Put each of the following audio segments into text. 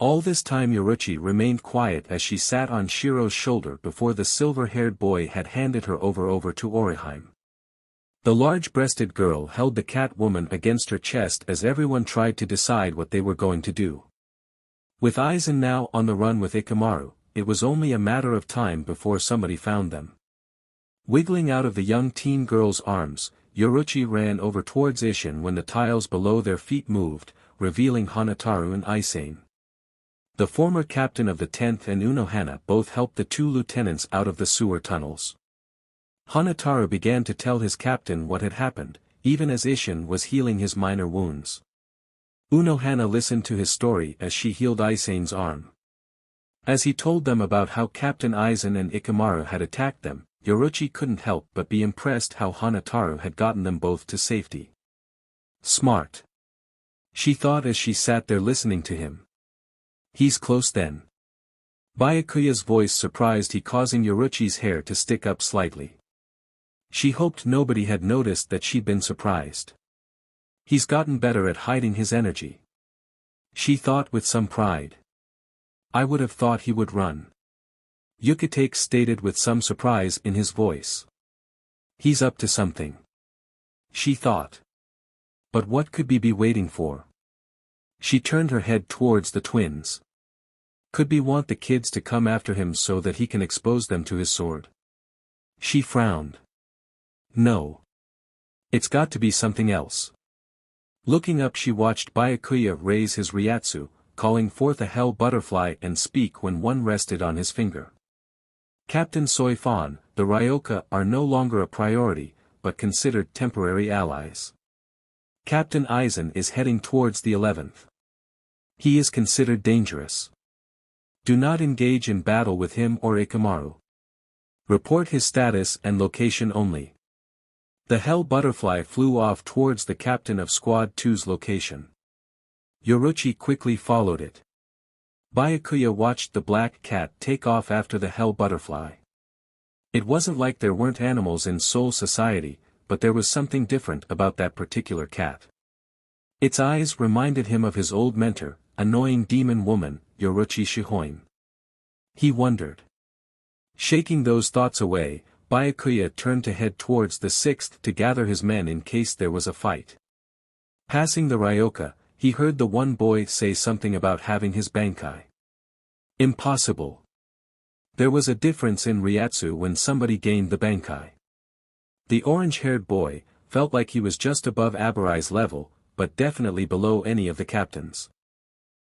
All this time Yoruchi remained quiet as she sat on Shiro's shoulder before the silver-haired boy had handed her over to Orihime. The large-breasted girl held the cat woman against her chest as everyone tried to decide what they were going to do. With Aizen now on the run with Ikamaru, it was only a matter of time before somebody found them. Wiggling out of the young teen girl's arms, Yoruchi ran over towards Isshin when the tiles below their feet moved, revealing Hanataru and Aizen. The former captain of the 10th and Unohana both helped the two lieutenants out of the sewer tunnels. Hanataru began to tell his captain what had happened, even as Isshin was healing his minor wounds. Unohana listened to his story as she healed Aizen's arm. As he told them about how Captain Aizen and Ikamaru had attacked them, Yoruchi couldn't help but be impressed how Hanataru had gotten them both to safety. Smart. She thought as she sat there listening to him. He's close then. Byakuya's voice surprised he, causing Yoruchi's hair to stick up slightly. She hoped nobody had noticed that she'd been surprised. He's gotten better at hiding his energy. She thought with some pride. I would have thought he would run. Yukitake stated with some surprise in his voice. He's up to something. She thought. But what could he be waiting for? She turned her head towards the twins. Could he want the kids to come after him so that he can expose them to his sword? She frowned. No. It's got to be something else. Looking up, she watched Byakuya raise his Ryatsu, calling forth a hell butterfly and speak when one rested on his finger. Captain Soifan, the Ryoka are no longer a priority, but considered temporary allies. Captain Aizen is heading towards the 11th. He is considered dangerous. Do not engage in battle with him or Ikamaru. Report his status and location only. The hell butterfly flew off towards the captain of Squad 2's location. Yoruchi quickly followed it. Byakuya watched the black cat take off after the hell butterfly. It wasn't like there weren't animals in Soul Society, but there was something different about that particular cat. Its eyes reminded him of his old mentor, annoying demon woman, Yoruchi Shihoin. He wondered. Shaking those thoughts away, Byakuya turned to head towards the 6th to gather his men in case there was a fight. Passing the Ryoka, he heard the one boy say something about having his Bankai. Impossible. There was a difference in Ryatsu when somebody gained the Bankai. The orange-haired boy felt like he was just above Aburai's level, but definitely below any of the captains.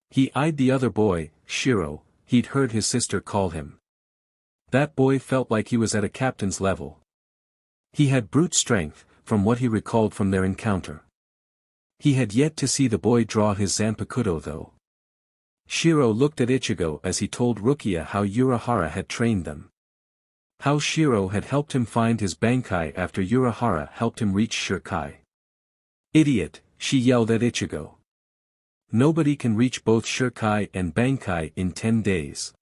He eyed the other boy, Shiro, he'd heard his sister call him. That boy felt like he was at a captain's level. He had brute strength, from what he recalled from their encounter. He had yet to see the boy draw his Zanpakuto though. Shiro looked at Ichigo as he told Rukia how Urahara had trained them. How Shiro had helped him find his Bankai after Urahara helped him reach Shirkai. Idiot, she yelled at Ichigo. Nobody can reach both Shirkai and Bankai in 10 days.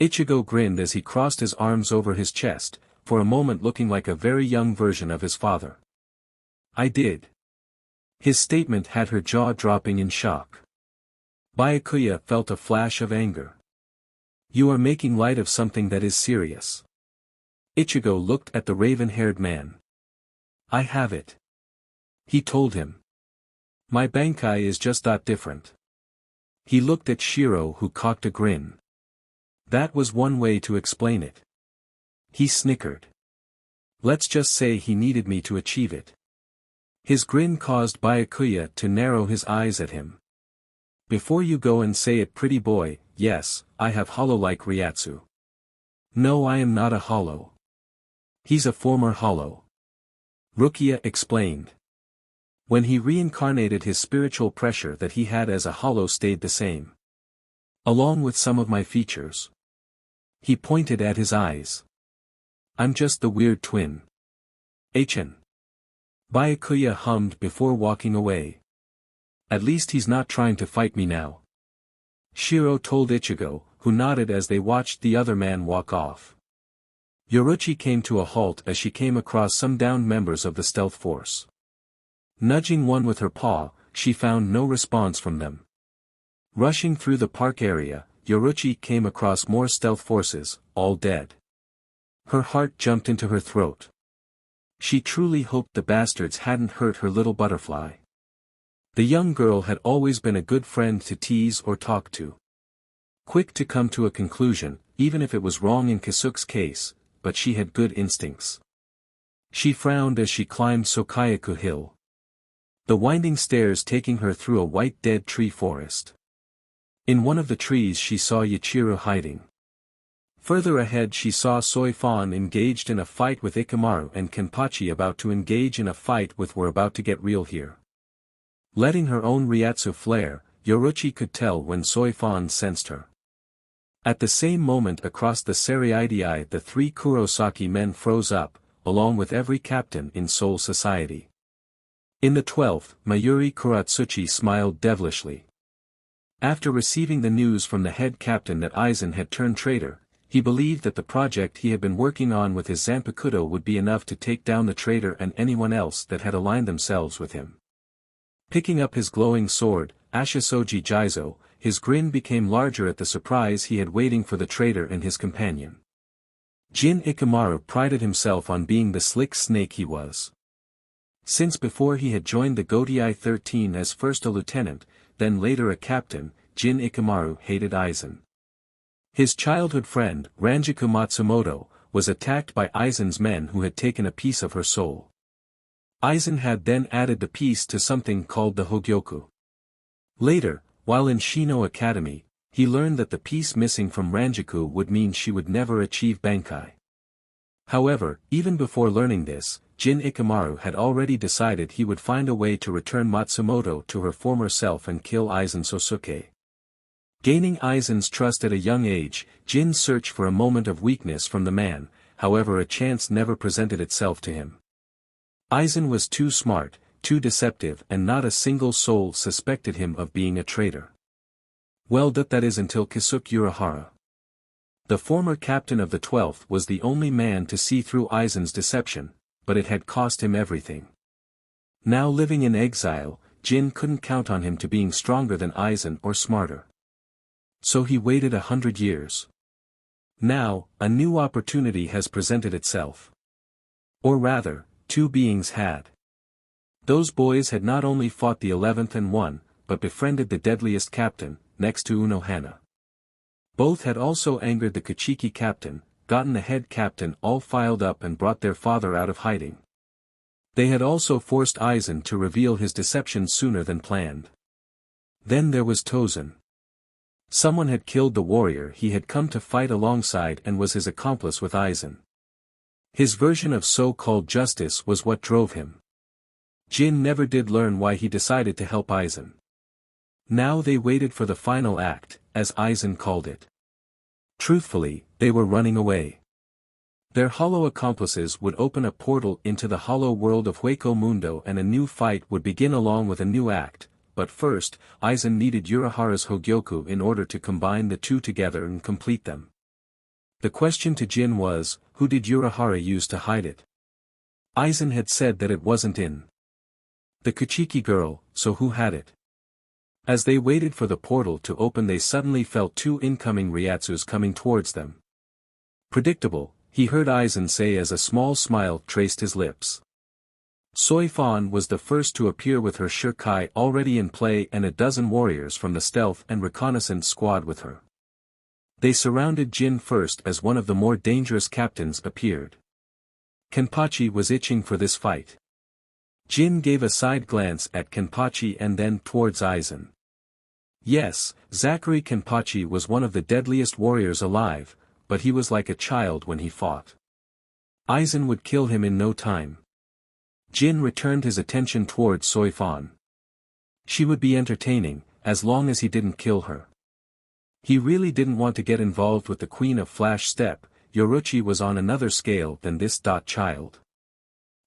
Ichigo grinned as he crossed his arms over his chest, for a moment looking like a very young version of his father. I did. His statement had her jaw dropping in shock. Byakuya felt a flash of anger. You are making light of something that is serious. Ichigo looked at the raven-haired man. I have it. He told him. My Bankai is just that different. He looked at Shiro, who cocked a grin. That was one way to explain it. He snickered. Let's just say he needed me to achieve it. His grin caused Byakuya to narrow his eyes at him. Before you go and say it, pretty boy, yes, I have hollow-like Ryatsu. No, I am not a hollow. He's a former hollow. Rukia explained. When he reincarnated, his spiritual pressure that he had as a hollow stayed the same. Along with some of my features. He pointed at his eyes. I'm just the weird twin. Ichin. Byakuya hummed before walking away. At least he's not trying to fight me now. Shiro told Ichigo, who nodded as they watched the other man walk off. Yoruchi came to a halt as she came across some downed members of the stealth force. Nudging one with her paw, she found no response from them. Rushing through the park area, Yoruchi came across more stealth forces, all dead. Her heart jumped into her throat. She truly hoped the bastards hadn't hurt her little butterfly. The young girl had always been a good friend to tease or talk to. Quick to come to a conclusion, even if it was wrong in Kisuke's case, but she had good instincts. She frowned as she climbed Sokayaku Hill. The winding stairs taking her through a white dead tree forest. In one of the trees she saw Ichigo hiding. Further ahead she saw Soifon engaged in a fight with Ikamaru and Kenpachi about to engage in a fight with We're about to get real here. Letting her own Ryatsu flare, Yoruchi could tell when Soifon sensed her. At the same moment across the Sereidii the three Kurosaki men froze up, along with every captain in Soul Society. In the 12th, Mayuri Kuratsuchi smiled devilishly. After receiving the news from the head captain that Aizen had turned traitor, he believed that the project he had been working on with his Zanpakuto would be enough to take down the traitor and anyone else that had aligned themselves with him. Picking up his glowing sword, Ashisoji Jizo, his grin became larger at the surprise he had waiting for the traitor and his companion. Jin Ikamaru prided himself on being the slick snake he was. Since before he had joined the Gotei 13 as first a lieutenant, then later a captain, Jin Ikamaru hated Aizen. His childhood friend, Ranjaku Matsumoto, was attacked by Aizen's men who had taken a piece of her soul. Aizen had then added the piece to something called the Hogyoku. Later, while in Shino Academy, he learned that the piece missing from Ranjaku would mean she would never achieve Bankai. However, even before learning this, Jin Ikamaru had already decided he would find a way to return Matsumoto to her former self and kill Aizen Sosuke. Gaining Aizen's trust at a young age, Jin searched for a moment of weakness from the man, however a chance never presented itself to him. Aizen was too smart, too deceptive and not a single soul suspected him of being a traitor. Well that is until Kisuke Urahara. The former captain of the 12th was the only man to see through Aizen's deception, but it had cost him everything. Now living in exile, Jin couldn't count on him to being stronger than Aizen or smarter. So he waited 100 years. Now, a new opportunity has presented itself. Or rather, two beings had. Those boys had not only fought the 11th and won, but befriended the deadliest captain, next to Unohana. Both had also angered the Kuchiki captain, gotten the head captain all filed up and brought their father out of hiding. They had also forced Aizen to reveal his deception sooner than planned. Then there was Tozen. Someone had killed the warrior he had come to fight alongside and was his accomplice with Aizen. His version of so-called justice was what drove him. Jin never did learn why he decided to help Aizen. Now they waited for the final act, as Aizen called it. Truthfully, they were running away. Their hollow accomplices would open a portal into the hollow world of Hueco Mundo and a new fight would begin along with a new act, but first, Aizen needed Urahara's Hogyoku in order to combine the two together and complete them. The question to Jin was, who did Urahara use to hide it? Aizen had said that it wasn't in the Kuchiki girl, so who had it? As they waited for the portal to open they suddenly felt two incoming Ryatsus coming towards them. Predictable, he heard Aizen say as a small smile traced his lips. Soifon was the first to appear with her Shirkai already in play and a dozen warriors from the stealth and reconnaissance squad with her. They surrounded Jin first as one of the more dangerous captains appeared. Kenpachi was itching for this fight. Jin gave a side glance at Kenpachi and then towards Aizen. Yes, Zachary Kenpachi was one of the deadliest warriors alive, but he was like a child when he fought. Aizen would kill him in no time. Jin returned his attention towards Soifon. She would be entertaining, as long as he didn't kill her. He really didn't want to get involved with the Queen of Flash Step. Yoruchi was on another scale than this child.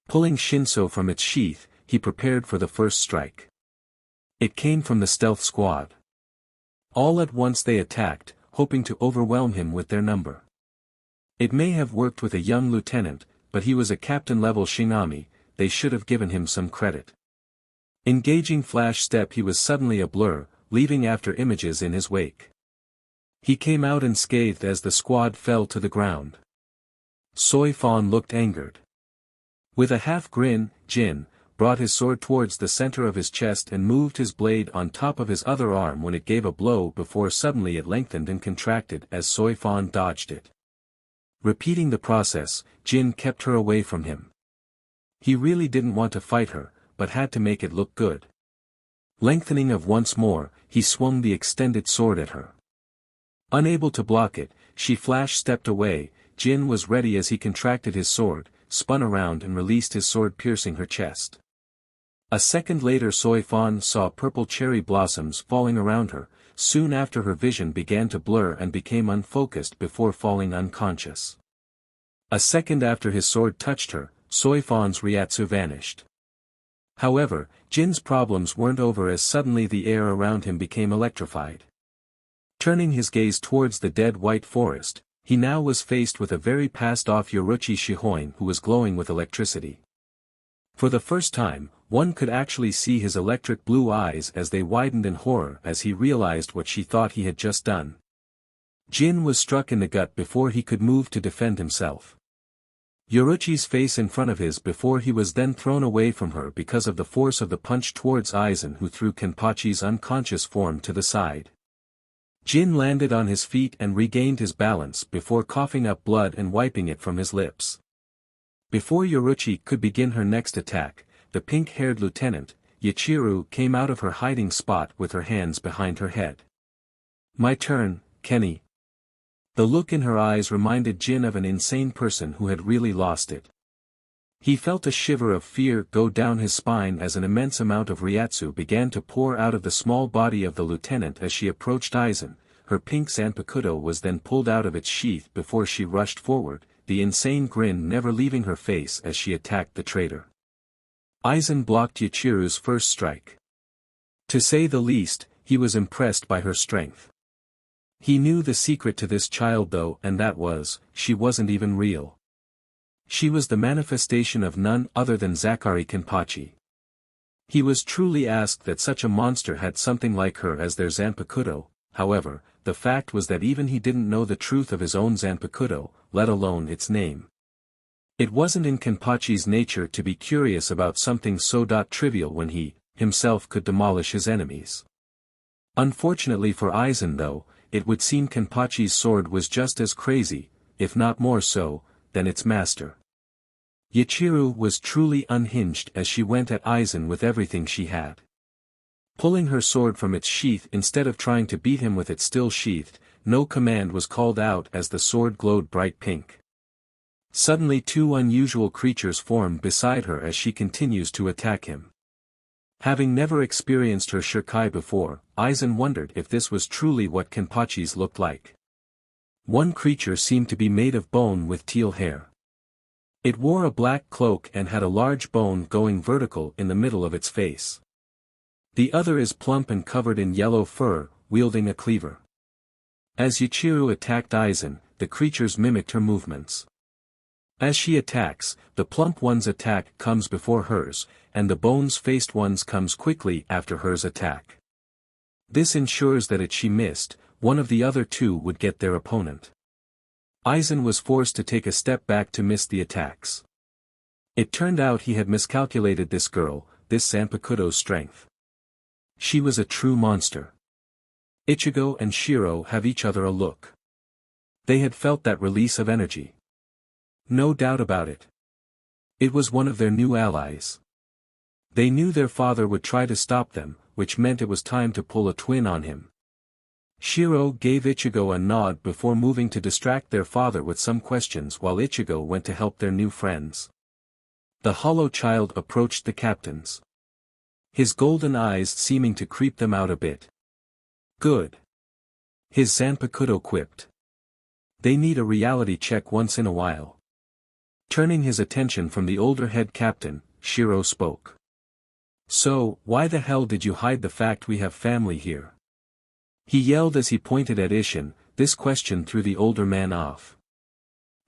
Pulling Shinso from its sheath, he prepared for the first strike. It came from the stealth squad. All at once they attacked, hoping to overwhelm him with their number. It may have worked with a young lieutenant, but he was a captain-level Shinami, they should have given him some credit. Engaging Flash Step he was suddenly a blur, leaving after images in his wake. He came out unscathed as the squad fell to the ground. Soy Fan looked angered. With a half grin, Jin brought his sword towards the center of his chest and moved his blade on top of his other arm when it gave a blow before suddenly it lengthened and contracted as Soy Fan dodged it. Repeating the process, Jin kept her away from him. He really didn't want to fight her, but had to make it look good. Lengthening of once more, he swung the extended sword at her. Unable to block it, she flash-stepped away. Jin was ready as he contracted his sword, spun around and released his sword piercing her chest. A second later Soy Fan saw purple cherry blossoms falling around her. Soon after her vision began to blur and became unfocused before falling unconscious. A second after his sword touched her, Soy Fan's Ryatsu vanished. However, Jin's problems weren't over as suddenly the air around him became electrified. Turning his gaze towards the dead white forest, he now was faced with a very passed-off Yoruichi Shihoin who was glowing with electricity. For the first time, one could actually see his electric blue eyes as they widened in horror as he realized what she thought he had just done. Jin was struck in the gut before he could move to defend himself. Yoruichi's face in front of his before he was then thrown away from her because of the force of the punch towards Aizen who threw Kenpachi's unconscious form to the side. Jin landed on his feet and regained his balance before coughing up blood and wiping it from his lips. Before Yoruichi could begin her next attack, the pink-haired lieutenant, Ichigo, came out of her hiding spot with her hands behind her head. "My turn, Kenny." The look in her eyes reminded Jin of an insane person who had really lost it. He felt a shiver of fear go down his spine as an immense amount of Ryatsu began to pour out of the small body of the lieutenant as she approached Aizen. Her pink Zanpakuto was then pulled out of its sheath before she rushed forward, the insane grin never leaving her face as she attacked the traitor. Aizen blocked Ichigo's first strike. To say the least, he was impressed by her strength. He knew the secret to this child though, and that was, she wasn't even real. She was the manifestation of none other than Zakari Kenpachi. He was truly asked that such a monster had something like her as their Zanpakuto. However, the fact was that even he didn't know the truth of his own Zanpakuto, let alone its name. It wasn't in Kenpachi's nature to be curious about something so trivial when he, himself could demolish his enemies. Unfortunately for Aizen though, it would seem Kenpachi's sword was just as crazy, if not more so, than its master. Ichigo was truly unhinged as she went at Aizen with everything she had. Pulling her sword from its sheath instead of trying to beat him with it still sheathed, no command was called out as the sword glowed bright pink. Suddenly two unusual creatures formed beside her as she continues to attack him. Having never experienced her Shirkai before, Aizen wondered if this was truly what Kenpachi's looked like. One creature seemed to be made of bone with teal hair. It wore a black cloak and had a large bone going vertical in the middle of its face. The other is plump and covered in yellow fur, wielding a cleaver. As Ichigo attacked Aizen, the creatures mimicked her movements. As she attacks, the plump one's attack comes before hers, and the bones-faced one's comes quickly after hers attack. This ensures that if she missed, one of the other two would get their opponent. Aizen was forced to take a step back to miss the attacks. It turned out he had miscalculated this girl, this Zanpakuto's strength. She was a true monster. Ichigo and Shiro have each other a look. They had felt that release of energy. No doubt about it. It was one of their new allies. They knew their father would try to stop them, which meant it was time to pull a twin on him. Shiro gave Ichigo a nod before moving to distract their father with some questions while Ichigo went to help their new friends. The hollow child approached the captains. His golden eyes seeming to creep them out a bit. Good. His Zanpakuto quipped. They need a reality check once in a while. Turning his attention from the older head captain, Shiro spoke. So, why the hell did you hide the fact we have family here? He yelled as he pointed at Isshin. This question threw the older man off.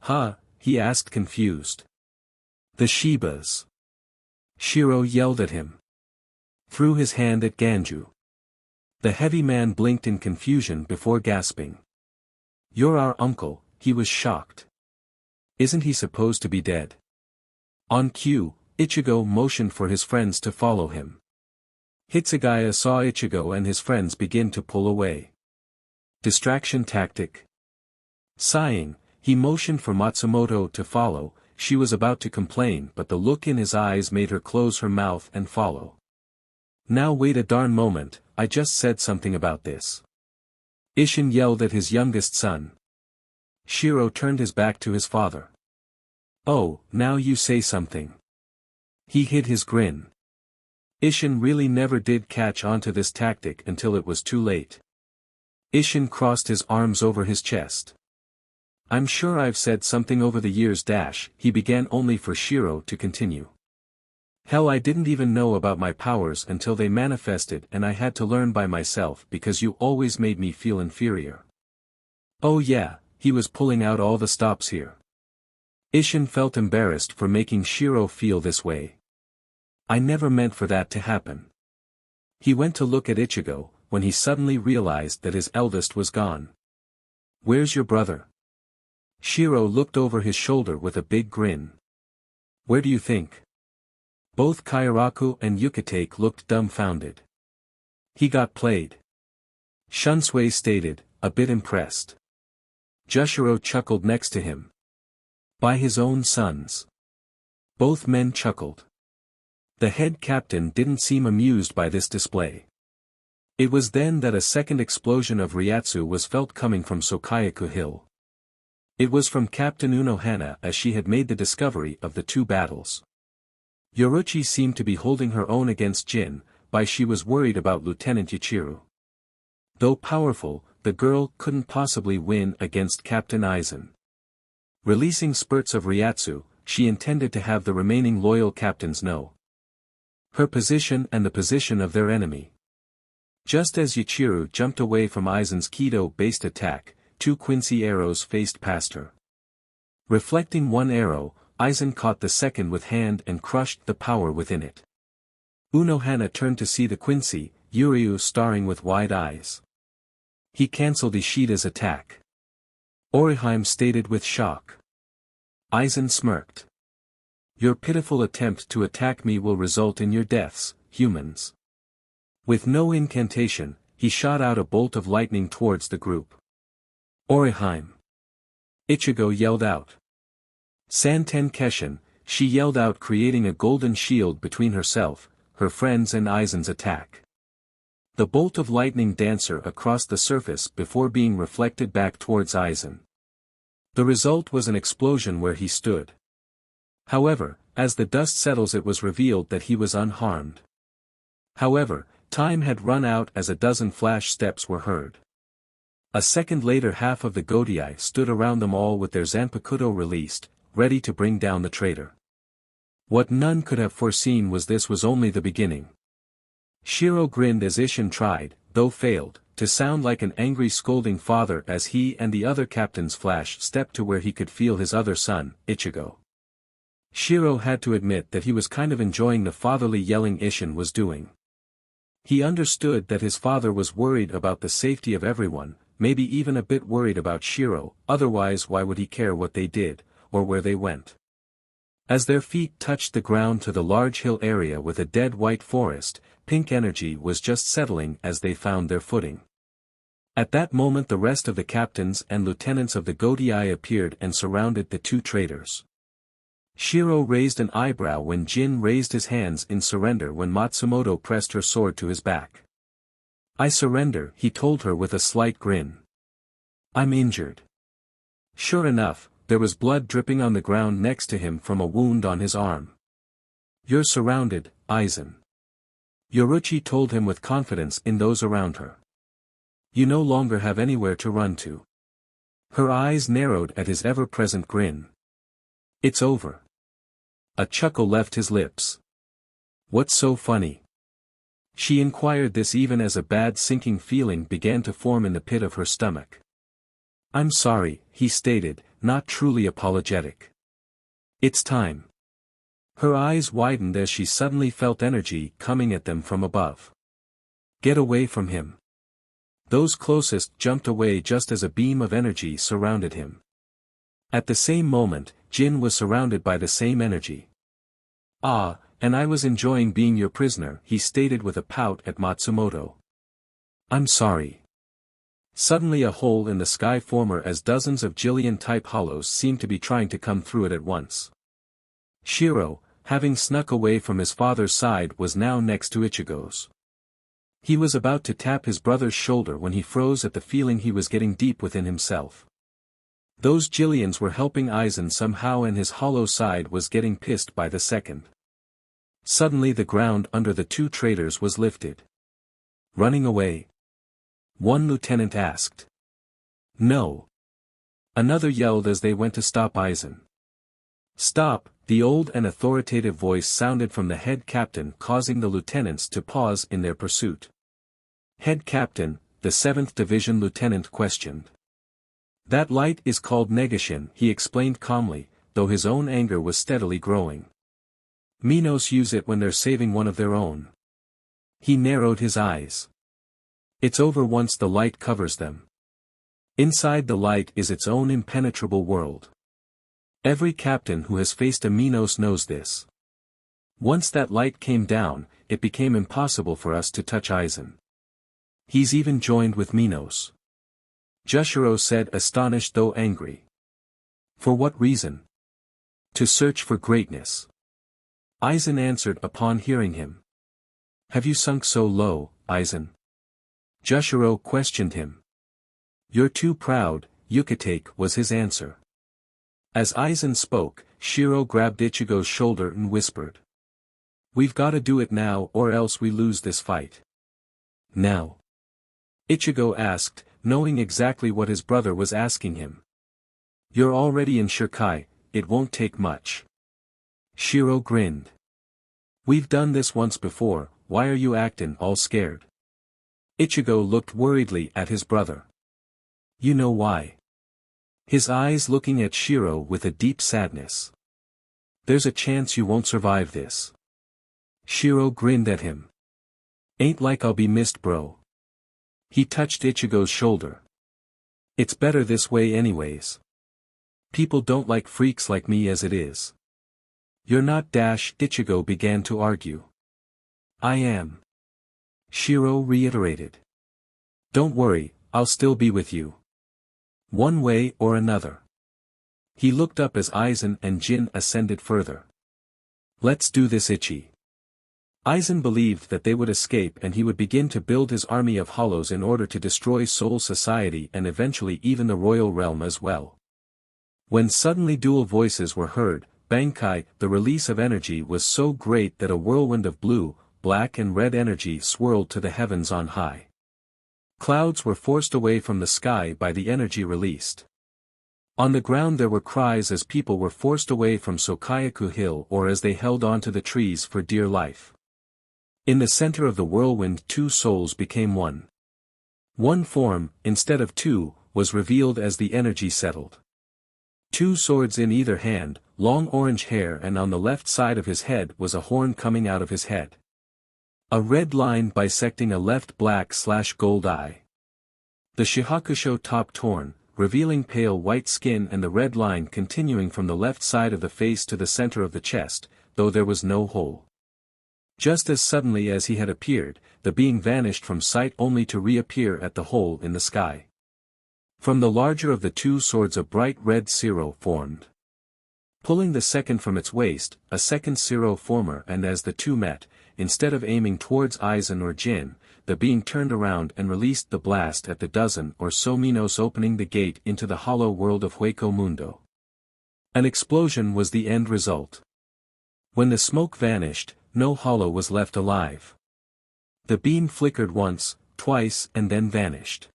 Huh? He asked confused. The Shibas. Shiro yelled at him. Threw his hand at Ganju. The heavy man blinked in confusion before gasping. "You're our uncle," he was shocked. "Isn't he supposed to be dead?" On cue, Ichigo motioned for his friends to follow him. Hitsugaya saw Ichigo and his friends begin to pull away. Distraction tactic. Sighing, he motioned for Matsumoto to follow. She was about to complain, but the look in his eyes made her close her mouth and follow. "Now wait a darn moment, I just said something about this." Isshin yelled at his youngest son. Shiro turned his back to his father. "Oh, now you say something." He hid his grin. Isshin really never did catch on to this tactic until it was too late. Isshin crossed his arms over his chest. "I'm sure I've said something over the years he began only for Shiro to continue. Hell, I didn't even know about my powers until they manifested and I had to learn by myself because you always made me feel inferior." Oh yeah, he was pulling out all the stops here. Isshin felt embarrassed for making Shiro feel this way. "I never meant for that to happen." He went to look at Ichigo, when he suddenly realized that his eldest was gone. "Where's your brother?" Shiro looked over his shoulder with a big grin. "Where do you think?" Both Kairaku and Yukitake looked dumbfounded. "He got played," Shunsui stated, a bit impressed. Jushiro chuckled next to him. "By his own sons." Both men chuckled. The head captain didn't seem amused by this display. It was then that a second explosion of Ryatsu was felt coming from Sokayaku Hill. It was from Captain Unohana, as she had made the discovery of the two battles. Yoruichi seemed to be holding her own against Jin, but she was worried about Lieutenant Yuichiro. Though powerful, the girl couldn't possibly win against Captain Aizen. Releasing spurts of Ryatsu, she intended to have the remaining loyal captains know her position and the position of their enemy. Just as Yuichiro jumped away from Aizen's Kido-based attack, two Quincy arrows faced past her. Reflecting one arrow, Aizen caught the second with hand and crushed the power within it. Unohana turned to see the Quincy, Yuryu staring with wide eyes. He cancelled Ishida's attack. Orihime stated with shock. Aizen smirked. "Your pitiful attempt to attack me will result in your deaths, humans." With no incantation, he shot out a bolt of lightning towards the group. "Orihime!" Ichigo yelled out. "Santen Keshin," she yelled out, creating a golden shield between herself, her friends and Aizen's attack. The bolt of lightning danced across the surface before being reflected back towards Aizen. The result was an explosion where he stood. However, as the dust settles, it was revealed that he was unharmed. However, time had run out as a dozen flash steps were heard. A second later, half of the Godai stood around them all with their Zanpakuto released, ready to bring down the traitor. What none could have foreseen was this was only the beginning. Shiro grinned as Isshin tried, though failed, to sound like an angry scolding father as he and the other captains Flash stepped to where he could feel his other son, Ichigo. Shiro had to admit that he was kind of enjoying the fatherly yelling Isshin was doing. He understood that his father was worried about the safety of everyone, maybe even a bit worried about Shiro, otherwise why would he care what they did, or where they went? As their feet touched the ground to the large hill area with a dead white forest, pink energy was just settling as they found their footing. At that moment the rest of the captains and lieutenants of the Godai appeared and surrounded the two traitors. Shiro raised an eyebrow when Jin raised his hands in surrender when Matsumoto pressed her sword to his back. "I surrender," he told her with a slight grin. "I'm injured." Sure enough, there was blood dripping on the ground next to him from a wound on his arm. "You're surrounded, Aizen." Yoruichi told him with confidence in those around her. "You no longer have anywhere to run to." Her eyes narrowed at his ever-present grin. "It's over." A chuckle left his lips. "What's so funny?" She inquired this even as a bad sinking feeling began to form in the pit of her stomach. "I'm sorry," he stated, not truly apologetic. "It's time." Her eyes widened as she suddenly felt energy coming at them from above. "Get away from him." Those closest jumped away just as a beam of energy surrounded him. At the same moment, Jin was surrounded by the same energy. "Ah, and I was enjoying being your prisoner," he stated with a pout at Matsumoto. "I'm sorry." Suddenly a hole in the sky formed as dozens of Jillian-type hollows seemed to be trying to come through it at once. Shiro, having snuck away from his father's side, was now next to Ichigo's. He was about to tap his brother's shoulder when he froze at the feeling he was getting deep within himself. Those Jillians were helping Aizen somehow, and his hollow side was getting pissed by the second. Suddenly the ground under the two traitors was lifted. "Running away?" one lieutenant asked. "No." another yelled as they went to stop Aizen. "Stop," the old and authoritative voice sounded from the head captain, causing the lieutenants to pause in their pursuit. "Head captain," the 7th Division lieutenant questioned. "That light is called Negashin," he explained calmly, though his own anger was steadily growing. "Minos use it when they're saving one of their own." He narrowed his eyes. "It's over once the light covers them. Inside the light is its own impenetrable world. Every captain who has faced a Minos knows this. Once that light came down, it became impossible for us to touch Aizen. He's even joined with Minos." Jushiro said, astonished though angry. "For what reason?" "To search for greatness," Aizen answered upon hearing him. "Have you sunk so low, Aizen?" Jushiro questioned him. "You're too proud, Yukitake," was his answer. As Aizen spoke, Shiro grabbed Ichigo's shoulder and whispered. "We've gotta do it now or else we lose this fight." "Now?" Ichigo asked, knowing exactly what his brother was asking him. "You're already in Shirkai, it won't take much." Shiro grinned. "We've done this once before, why are you actin' all scared?" Ichigo looked worriedly at his brother. "You know why?" His eyes looking at Shiro with a deep sadness. "There's a chance you won't survive this." Shiro grinned at him. "Ain't like I'll be missed, bro." He touched Ichigo's shoulder. "It's better this way anyways. People don't like freaks like me as it is." "You're not dash," Ichigo began to argue. "I am," Shiro reiterated. "Don't worry, I'll still be with you. One way or another." He looked up as Aizen and Jin ascended further. "Let's do this, Ichi." Aizen believed that they would escape and he would begin to build his army of hollows in order to destroy Soul Society and eventually even the royal realm as well. When suddenly dual voices were heard, Bankai, the release of energy was so great that a whirlwind of blue, black and red energy swirled to the heavens on high. Clouds were forced away from the sky by the energy released. On the ground there were cries as people were forced away from Sokayaku Hill or as they held onto the trees for dear life. In the center of the whirlwind 2 souls became one. One form, instead of 2, was revealed as the energy settled. 2 swords in either hand, long orange hair, and on the left side of his head was a horn coming out of his head. A red line bisecting a left black/gold eye. The Shihakusho top torn, revealing pale white skin, and the red line continuing from the left side of the face to the center of the chest, though there was no hole. Just as suddenly as he had appeared, the being vanished from sight only to reappear at the hole in the sky. From the larger of the 2 swords a bright red Shiro formed. Pulling the second from its waist, a second Shiro former, and as the 2 met, instead of aiming towards Aizen or Jin, the being turned around and released the blast at the dozen or so Minos, opening the gate into the hollow world of Hueco Mundo. An explosion was the end result. When the smoke vanished, no hollow was left alive. The beam flickered once, twice, and then vanished.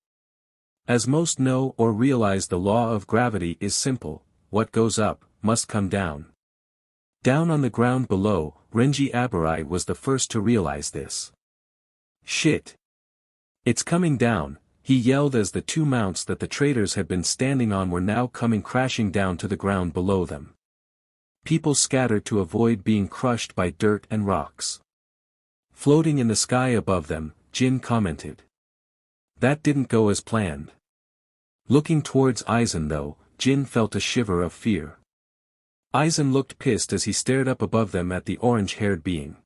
As most know or realize, the law of gravity is simple: what goes up, must come down. Down on the ground below, Renji Aburai was the first to realize this. "Shit! It's coming down," he yelled as the 2 mounts that the traitors had been standing on were now coming crashing down to the ground below them. People scattered to avoid being crushed by dirt and rocks. Floating in the sky above them, Jin commented. That didn't go as planned. Looking towards Aizen though, Jin felt a shiver of fear. Aizen looked pissed as he stared up above them at the orange-haired being.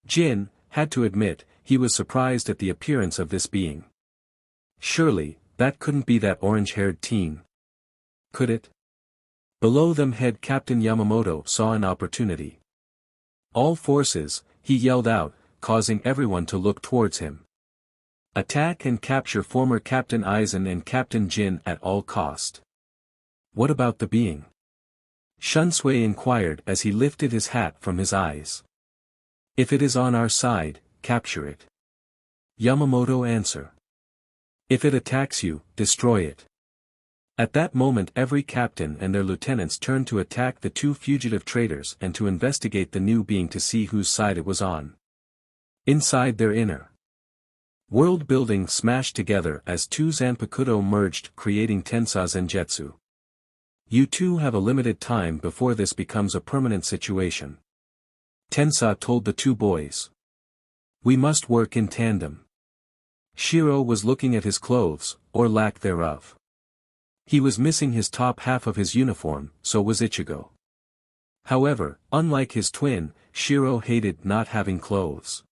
Jin had to admit, he was surprised at the appearance of this being. Surely, that couldn't be that orange-haired teen. Could it? Below them head Captain Yamamoto saw an opportunity. All forces, he yelled out, causing everyone to look towards him. Attack and capture former Captain Aizen and Captain Jin at all cost. What about the being? Shunsui inquired as he lifted his hat from his eyes. If it is on our side, capture it. Yamamoto answer. If it attacks you, destroy it. At that moment every captain and their lieutenants turned to attack the two fugitive traitors and to investigate the new being to see whose side it was on. Inside their inner world building smashed together as two Zanpakuto merged creating Tensa Zengetsu. You two have a limited time before this becomes a permanent situation. Tensa told the two boys. We must work in tandem. Shiro was looking at his clothes, or lack thereof. He was missing his top half of his uniform, so was Ichigo. However, unlike his twin, Shiro hated not having clothes.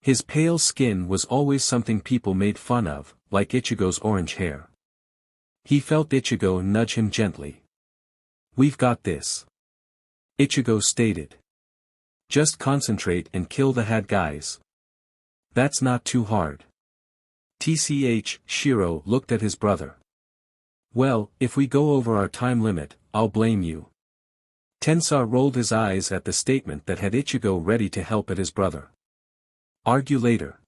His pale skin was always something people made fun of, like Ichigo's orange hair. He felt Ichigo nudge him gently. We've got this. Ichigo stated. Just concentrate and kill the bad guys. That's not too hard. TCH, Shiro looked at his brother. Well, if we go over our time limit, I'll blame you. Tensa rolled his eyes at the statement that had Ichigo ready to help at his brother. Argue later.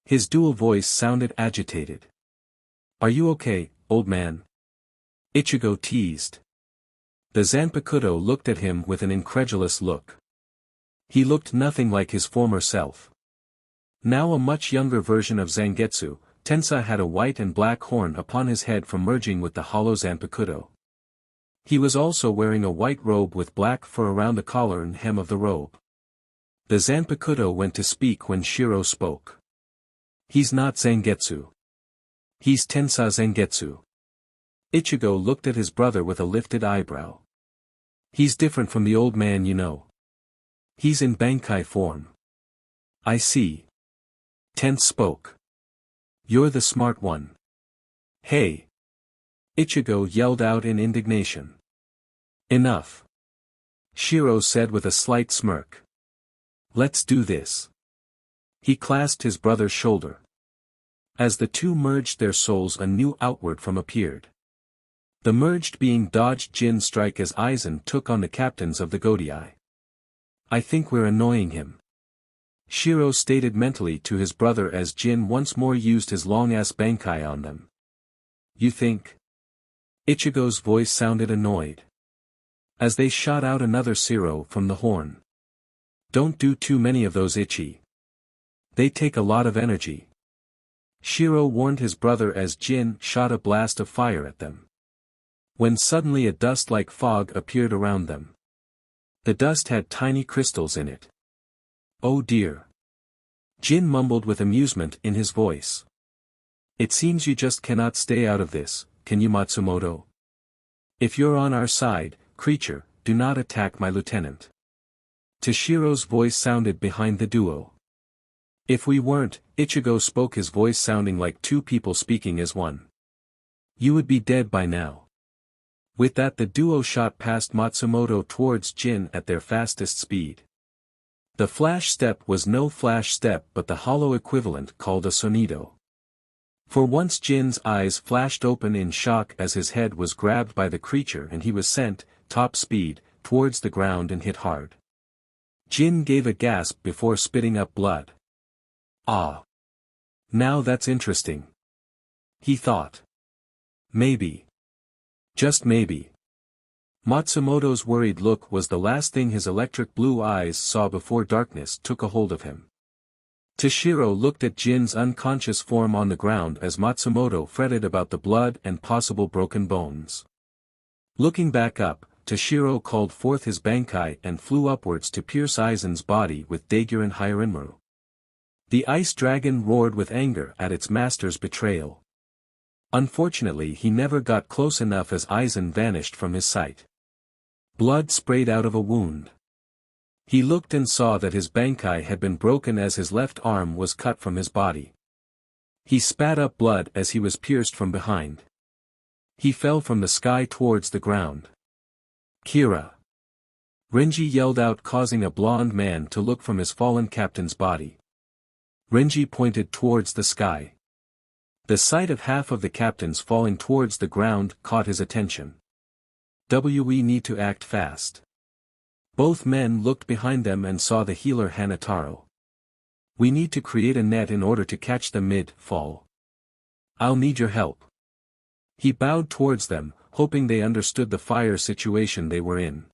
His dual voice sounded agitated. Are you okay, old man? Ichigo teased. The Zanpakuto looked at him with an incredulous look. He looked nothing like his former self. Now a much younger version of Zangetsu, Tensa had a white and black horn upon his head from merging with the hollow Zanpakuto. He was also wearing a white robe with black fur around the collar and hem of the robe. The Zanpakuto went to speak when Shiro spoke. He's not Zangetsu. He's Tensa Zangetsu. Ichigo looked at his brother with a lifted eyebrow. He's different from the old man you know. He's in Bankai form. I see. Tense spoke. You're the smart one. Hey! Ichigo yelled out in indignation. Enough. Shiro said with a slight smirk. Let's do this. He clasped his brother's shoulder. As the two merged their souls a new outward from appeared. The merged being dodged Jin's strike as Aizen took on the captains of the Godai. I think we're annoying him. Shiro stated mentally to his brother as Jin once more used his long-ass Bankai on them. You think? Ichigo's voice sounded annoyed. As they shot out another Shiro from the horn. Don't do too many of those, Ichi. They take a lot of energy. Shiro warned his brother as Jin shot a blast of fire at them. When suddenly a dust-like fog appeared around them. The dust had tiny crystals in it. Oh dear. Jin mumbled with amusement in his voice. It seems you just cannot stay out of this, can you, Matsumoto? If you're on our side, creature, do not attack my lieutenant. Toshiro's voice sounded behind the duo. If we weren't, Ichigo spoke, his voice sounding like two people speaking as one. You would be dead by now. With that the duo shot past Matsumoto towards Jin at their fastest speed. The flash step was no flash step but the hollow equivalent called a sonido. For once Jin's eyes flashed open in shock as his head was grabbed by the creature and he was sent, top speed, towards the ground and hit hard. Jin gave a gasp before spitting up blood. Ah. Now that's interesting. He thought. Maybe. Just maybe. Matsumoto's worried look was the last thing his electric blue eyes saw before darkness took a hold of him. Toshiro looked at Jin's unconscious form on the ground as Matsumoto fretted about the blood and possible broken bones. Looking back up, Toshiro called forth his Bankai and flew upwards to pierce Aizen's body with Daiguren Hyarinmaru. The ice dragon roared with anger at its master's betrayal. Unfortunately he never got close enough as Aizen vanished from his sight. Blood sprayed out of a wound. He looked and saw that his bankai had been broken as his left arm was cut from his body. He spat up blood as he was pierced from behind. He fell from the sky towards the ground. Kira! Renji yelled out, causing a blonde man to look from his fallen captain's body. Renji pointed towards the sky. The sight of half of the captains falling towards the ground caught his attention. We need to act fast. Both men looked behind them and saw the healer Hanataro. We need to create a net in order to catch them mid-fall. I'll need your help. He bowed towards them, hoping they understood the fire situation they were in.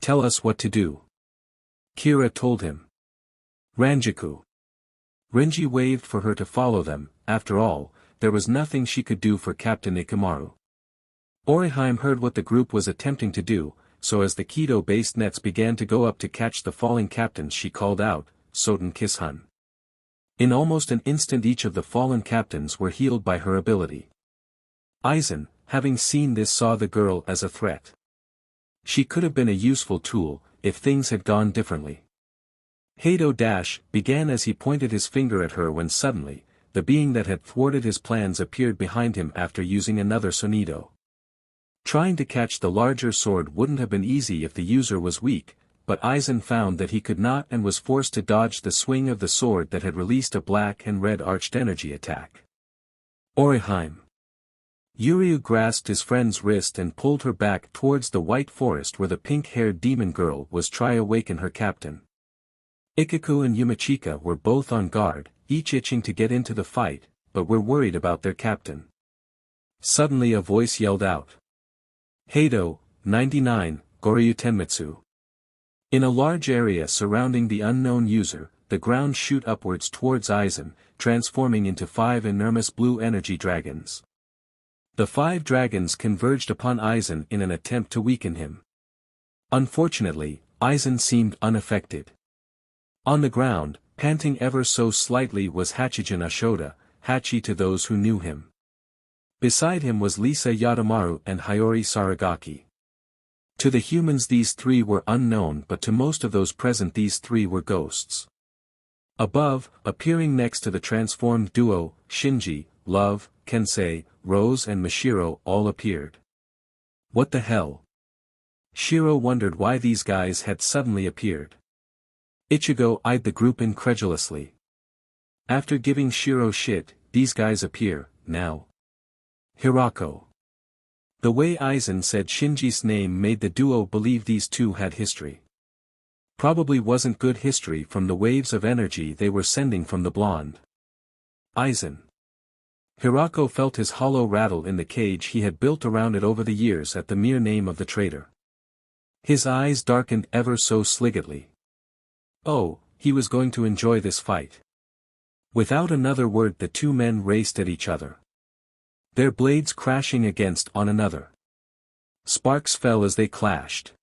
Tell us what to do. Kira told him. Ranjaku. Renji waved for her to follow them. After all, there was nothing she could do for Captain Ikamaru. Orihime heard what the group was attempting to do, so as the Kido-based nets began to go up to catch the falling captains she called out, Soten Kishun. In almost an instant each of the fallen captains were healed by her ability. Aizen, having seen this, saw the girl as a threat. She could have been a useful tool, if things had gone differently. Hado began as he pointed his finger at her when suddenly, the being that had thwarted his plans appeared behind him after using another sonido. Trying to catch the larger sword wouldn't have been easy if the user was weak, but Aizen found that he could not and was forced to dodge the swing of the sword that had released a black and red arched energy attack. Orihime. Yuryu grasped his friend's wrist and pulled her back towards the white forest where the pink-haired demon girl was trying to awaken her captain. Ichigo and Yumachika were both on guard, each itching to get into the fight, but were worried about their captain. Suddenly a voice yelled out. Hado, 99, Goryu Tenmitsu. In a large area surrounding the unknown user, the ground shoot upwards towards Aizen, transforming into 5 enormous blue energy dragons. The 5 dragons converged upon Aizen in an attempt to weaken him. Unfortunately, Aizen seemed unaffected. On the ground, panting ever so slightly was Hachijin Ashoda, Hachi to those who knew him. Beside him was Lisa Yadamaru and Hiyori Saragaki. To the humans these 3 were unknown, but to most of those present these 3 were ghosts. Above, appearing next to the transformed duo, Shinji, Love, Kensei, Rose and Mashiro all appeared. What the hell? Shiro wondered why these guys had suddenly appeared. Ichigo eyed the group incredulously. After giving Shiro shit, these guys appear, now. Hirako. The way Aizen said Shinji's name made the duo believe these two had history. Probably wasn't good history from the waves of energy they were sending from the blonde. Aizen. Hirako felt his hollow rattle in the cage he had built around it over the years at the mere name of the traitor. His eyes darkened ever so slightly. Oh, he was going to enjoy this fight. Without another word the 2 men raced at each other. Their blades crashing against one another. Sparks fell as they clashed.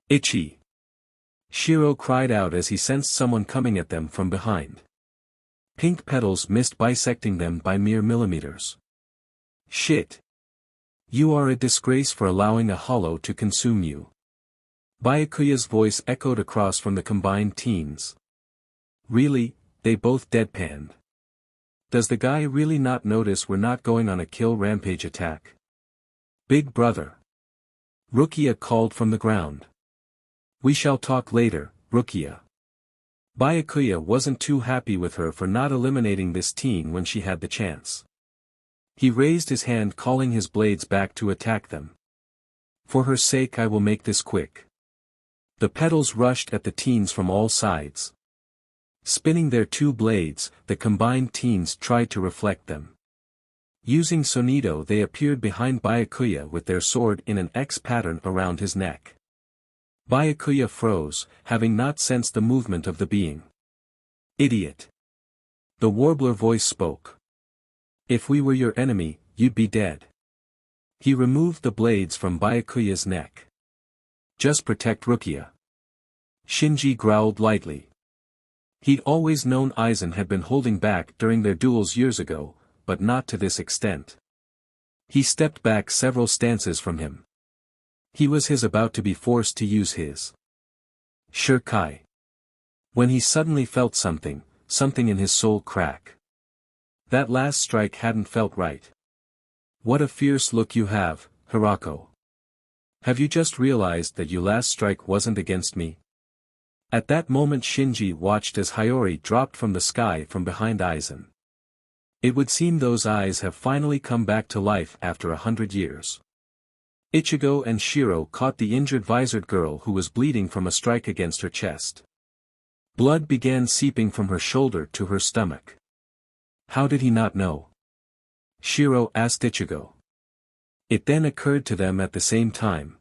Ichi! Shiro cried out as he sensed someone coming at them from behind. Pink petals missed, bisecting them by mere millimeters. Shit! You are a disgrace for allowing a hollow to consume you. Byakuya's voice echoed across from the combined teens. Really, they both deadpanned. Does the guy really not notice we're not going on a kill rampage attack? Big brother. Rukia called from the ground. We shall talk later, Rukia. Byakuya wasn't too happy with her for not eliminating this teen when she had the chance. He raised his hand, calling his blades back to attack them. For her sake I will make this quick. The petals rushed at the teens from all sides. Spinning their 2 blades, the combined teens tried to reflect them. Using sonido they appeared behind Byakuya with their sword in an X pattern around his neck. Byakuya froze, having not sensed the movement of the being. Idiot! The warbler voice spoke. If we were your enemy, you'd be dead. He removed the blades from Byakuya's neck. Just protect Rukia. Shinji growled lightly. He'd always known Aizen had been holding back during their duels years ago, but not to this extent. He stepped back several stances from him. He was about to be forced to use his Shirkai. When he suddenly felt something in his soul crack. That last strike hadn't felt right. What a fierce look you have, Hirako. Have you just realized that your last strike wasn't against me? At that moment Shinji watched as Hiyori dropped from the sky from behind Aizen. It would seem those eyes have finally come back to life after 100 years. Ichigo and Shiro caught the injured visored girl who was bleeding from a strike against her chest. Blood began seeping from her shoulder to her stomach. How did he not know? Shiro asked Ichigo. It then occurred to them at the same time.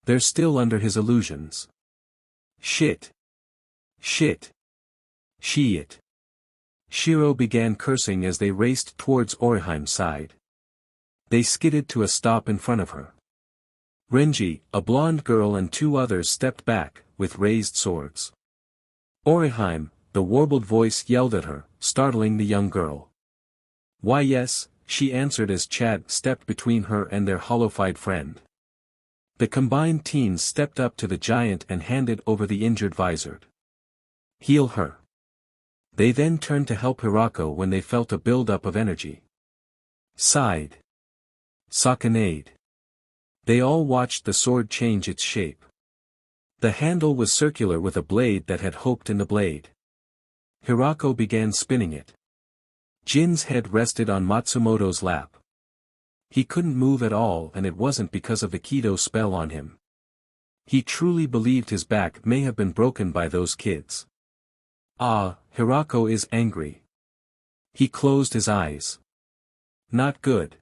They're still under his illusions. Shit. Shit. Shit. Shiro began cursing as they raced towards Oriheim's side. They skidded to a stop in front of her. Renji, a blonde girl and two others stepped back, with raised swords. Oriheim, the warbled voice yelled at her, startling the young girl. Why yes, she answered as Chad stepped between her and their hollow-eyed friend. The combined teens stepped up to the giant and handed over the injured visored. Heal her. They then turned to help Hirako when they felt a build-up of energy. Sighed. Sakanade. They all watched the sword change its shape. The handle was circular with a blade that had hoped in the blade. Hirako began spinning it. Jin's head rested on Matsumoto's lap. He couldn't move at all and it wasn't because of the Kido spell on him. He truly believed his back may have been broken by those kids. Ah, Hirako is angry. He closed his eyes. Not good.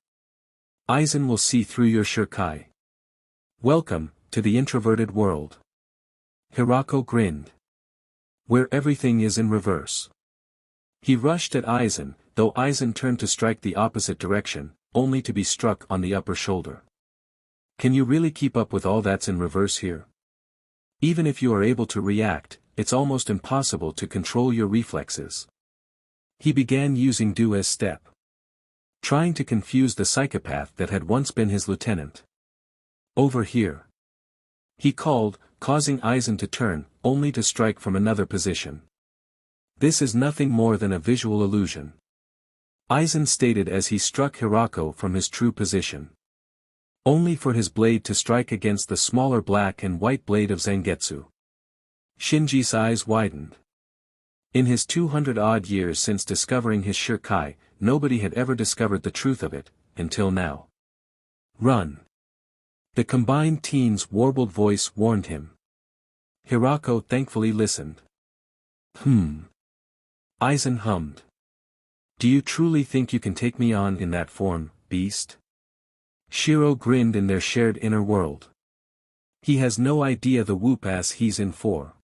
Aizen will see through your Shirkai. Welcome, to the introverted world. Hirako grinned. Where everything is in reverse. He rushed at Aizen, though Aizen turned to strike the opposite direction, only to be struck on the upper shoulder. Can you really keep up with all that's in reverse here? Even if you are able to react, it's almost impossible to control your reflexes. He began using do as step. Trying to confuse the psychopath that had once been his lieutenant. Over here. He called, causing Aizen to turn, only to strike from another position. This is nothing more than a visual illusion. Aizen stated as he struck Hirako from his true position. Only for his blade to strike against the smaller black and white blade of Zangetsu. Shinji's eyes widened. In his 200-odd years since discovering his Shirkai, nobody had ever discovered the truth of it, until now. Run. The combined teens' warbled voice warned him. Hirako thankfully listened. Aizen hummed. Do you truly think you can take me on in that form, beast? Shiro grinned in their shared inner world. He has no idea the whoop-ass he's in for.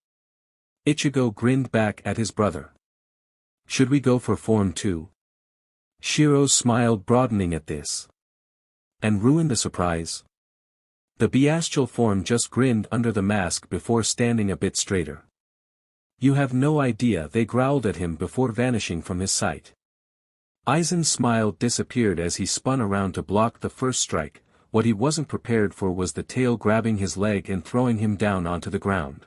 Ichigo grinned back at his brother. Should we go for form 2? Shiro smiled, broadening at this. And ruin the surprise? The bestial form just grinned under the mask before standing a bit straighter. You have no idea, they growled at him before vanishing from his sight. Aizen's smile disappeared as he spun around to block the first strike. What he wasn't prepared for was the tail grabbing his leg and throwing him down onto the ground.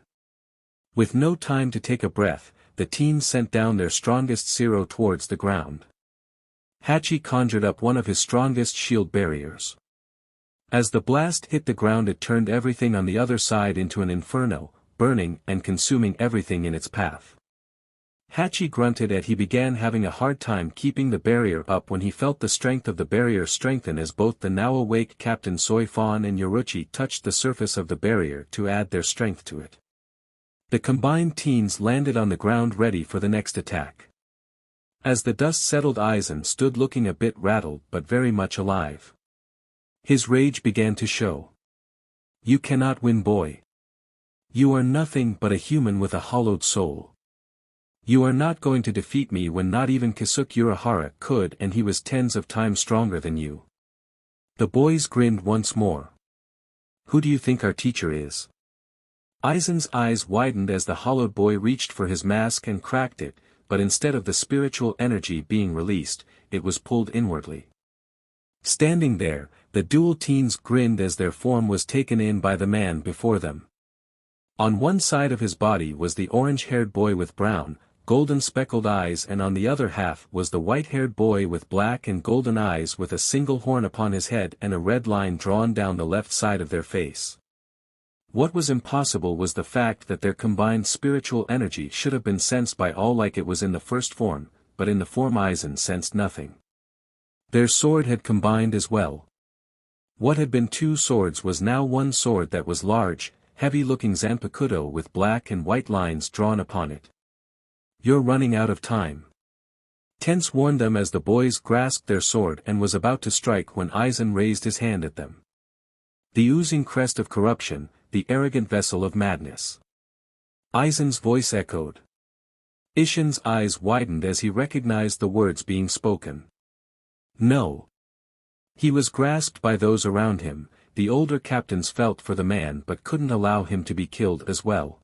With no time to take a breath, the teens sent down their strongest Shiro towards the ground. Hachi conjured up one of his strongest shield barriers. As the blast hit the ground, it turned everything on the other side into an inferno, burning and consuming everything in its path. Hachi grunted as he began having a hard time keeping the barrier up when he felt the strength of the barrier strengthen as both the now awake Captain Soifon and Yoruchi touched the surface of the barrier to add their strength to it. The combined teens landed on the ground ready for the next attack. As the dust settled, Aizen stood looking a bit rattled but very much alive. His rage began to show. You cannot win, boy. You are nothing but a human with a hollowed soul. You are not going to defeat me when not even Kisuke Urahara could, and he was tens of times stronger than you. The boys grinned once more. Who do you think our teacher is? Aizen's eyes widened as the hollowed boy reached for his mask and cracked it, but instead of the spiritual energy being released, it was pulled inwardly. Standing there, the dual teens grinned as their form was taken in by the man before them. On one side of his body was the orange-haired boy with brown, golden speckled eyes, and on the other half was the white-haired boy with black and golden eyes with a single horn upon his head and a red line drawn down the left side of their face. What was impossible was the fact that their combined spiritual energy should have been sensed by all like it was in the first form, but in the form Aizen sensed nothing. Their sword had combined as well. What had been two swords was now one sword that was large, heavy-looking Zanpakuto with black and white lines drawn upon it. "You're running out of time." Tense warned them as the boys grasped their sword and was about to strike when Aizen raised his hand at them. The oozing crest of corruption, the arrogant vessel of madness. Aizen's voice echoed. Isshin's eyes widened as he recognized the words being spoken. No. He was grasped by those around him. The older captains felt for the man but couldn't allow him to be killed as well.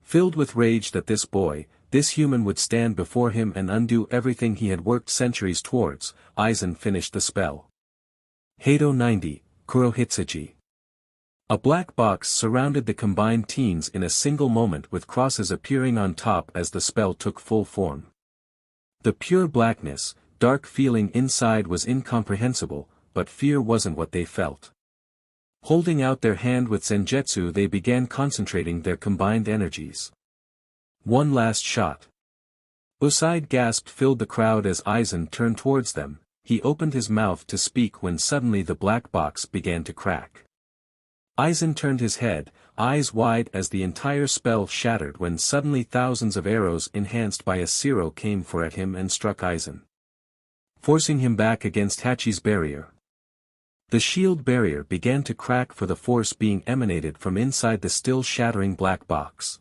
Filled with rage that this boy, this human would stand before him and undo everything he had worked centuries towards, Aizen finished the spell. Heido 90, Kurohitsuji. A black box surrounded the combined teens in a single moment with crosses appearing on top as the spell took full form. The pure blackness, dark feeling inside was incomprehensible, but fear wasn't what they felt. Holding out their hand with Senjutsu, they began concentrating their combined energies. One last shot. Usaid gasped filled the crowd as Aizen turned towards them. He opened his mouth to speak when suddenly the black box began to crack. Aizen turned his head, eyes wide as the entire spell shattered when suddenly thousands of arrows enhanced by a Shiro came for at him and struck Aizen, forcing him back against Hachi's barrier. The shield barrier began to crack for the force being emanated from inside the still shattering black box.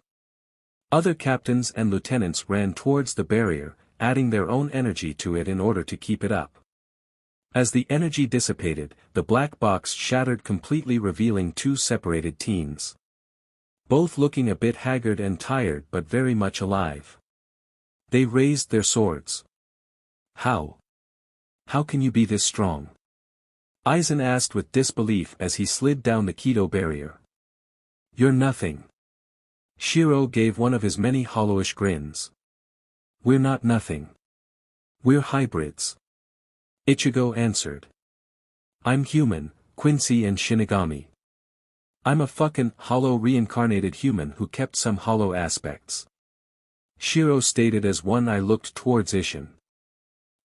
Other captains and lieutenants ran towards the barrier, adding their own energy to it in order to keep it up. As the energy dissipated, the black box shattered completely, revealing two separated teens. Both looking a bit haggard and tired but very much alive. They raised their swords. How? How can you be this strong? Aizen asked with disbelief as he slid down the Kido barrier. You're nothing. Shiro gave one of his many hollowish grins. We're not nothing. We're hybrids. Ichigo answered. I'm human, Quincy and Shinigami. I'm a fucking hollow reincarnated human who kept some hollow aspects. Shiro stated as one eye looked towards Isshin.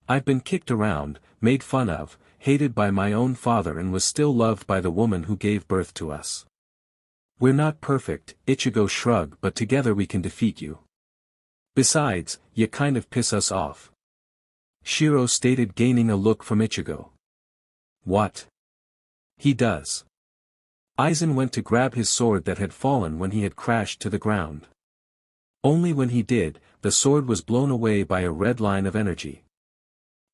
I've been kicked around, made fun of, hated by my own father and was still loved by the woman who gave birth to us. We're not perfect, Ichigo shrugged, but together we can defeat you. Besides, you kind of piss us off. Shiro stated, gaining a look from Ichigo. What? He does. Aizen went to grab his sword that had fallen when he had crashed to the ground. Only when he did, the sword was blown away by a red line of energy.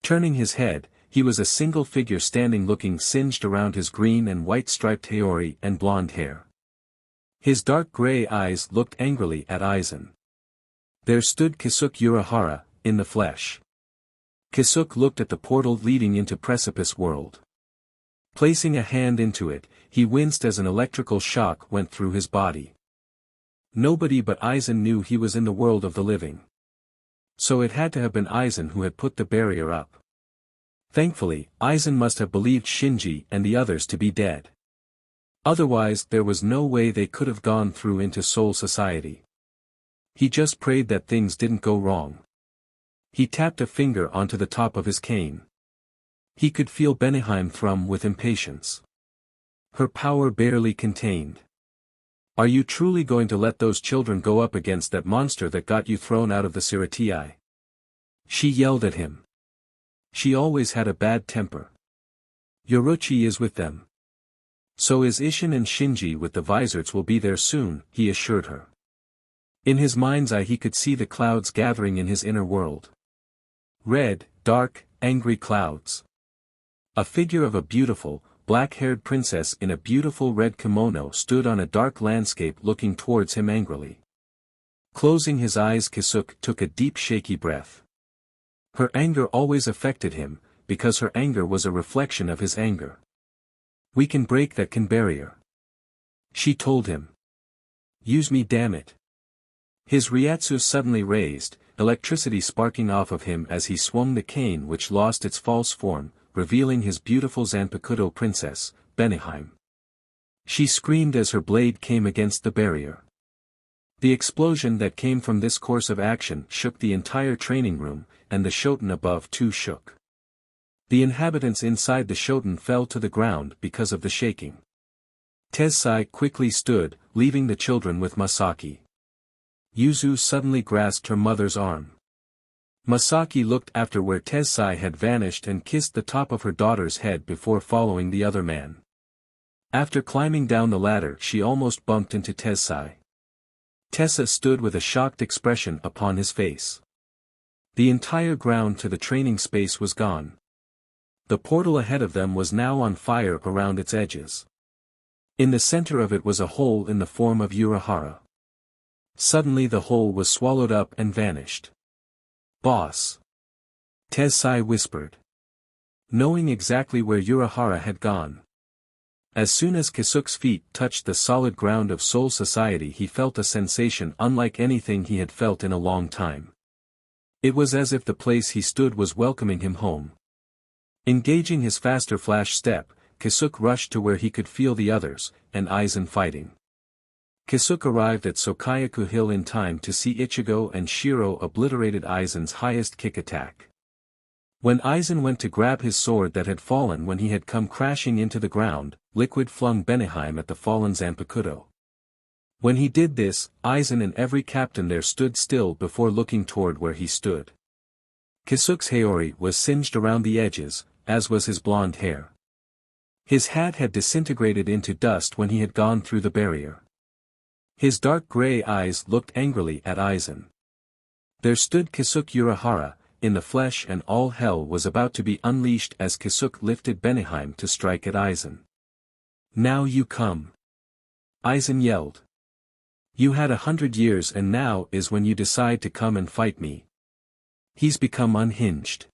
Turning his head, he was a single figure standing looking singed around his green and white striped Haori and blonde hair. His dark gray eyes looked angrily at Aizen. There stood Kisuke Urahara, in the flesh. Kisuke looked at the portal leading into Precipice World. Placing a hand into it, he winced as an electrical shock went through his body. Nobody but Aizen knew he was in the world of the living. So it had to have been Aizen who had put the barrier up. Thankfully, Aizen must have believed Shinji and the others to be dead. Otherwise there was no way they could have gone through into Soul Society. He just prayed that things didn't go wrong. He tapped a finger onto the top of his cane. He could feel Benihime thrum with impatience. Her power barely contained. Are you truly going to let those children go up against that monster that got you thrown out of the Siratii? She yelled at him. She always had a bad temper. Yoruchi is with them. So is Isshin, and Shinji with the Vizards will be there soon, he assured her. In his mind's eye he could see the clouds gathering in his inner world. Red, dark, angry clouds. A figure of a beautiful, black-haired princess in a beautiful red kimono stood on a dark landscape looking towards him angrily. Closing his eyes, Kisuke took a deep shaky breath. Her anger always affected him, because her anger was a reflection of his anger. "We can break that barrier," she told him. "Use me, damn it." His Ryatsu suddenly raised, electricity sparking off of him as he swung the cane, which lost its false form, revealing his beautiful Zanpakuto princess, Benihime. She screamed as her blade came against the barrier. The explosion that came from this course of action shook the entire training room, and the shoten above too shook. The inhabitants inside the shoten fell to the ground because of the shaking. Tessai quickly stood, leaving the children with Masaki. Yuzu suddenly grasped her mother's arm. Masaki looked after where Tessai had vanished and kissed the top of her daughter's head before following the other man. After climbing down the ladder, she almost bumped into Tessai. Tessa stood with a shocked expression upon his face. The entire ground to the training space was gone. The portal ahead of them was now on fire around its edges. In the center of it was a hole in the form of Urahara. Suddenly the hole was swallowed up and vanished. "Boss!" Tessai whispered. Knowing exactly where Urahara had gone. As soon as Kisuke's feet touched the solid ground of Soul Society, he felt a sensation unlike anything he had felt in a long time. It was as if the place he stood was welcoming him home. Engaging his faster flash step, Kisuke rushed to where he could feel the others, and Aizen fighting. Kisuke arrived at Sokayaku Hill in time to see Ichigo and Shiro obliterated Aizen's highest kick attack. When Aizen went to grab his sword that had fallen when he had come crashing into the ground, Liquid flung Benihime at the fallen Zanpakuto. When he did this, Aizen and every captain there stood still before looking toward where he stood. Kisuke's Haori was singed around the edges, as was his blonde hair. His hat had disintegrated into dust when he had gone through the barrier. His dark gray eyes looked angrily at Aizen. There stood Kisuke Urahara, in the flesh, and all hell was about to be unleashed as Kisuke lifted Benihime to strike at Aizen. "Now you come!" Aizen yelled. "You had 100 years and now is when you decide to come and fight me." "He's become unhinged,"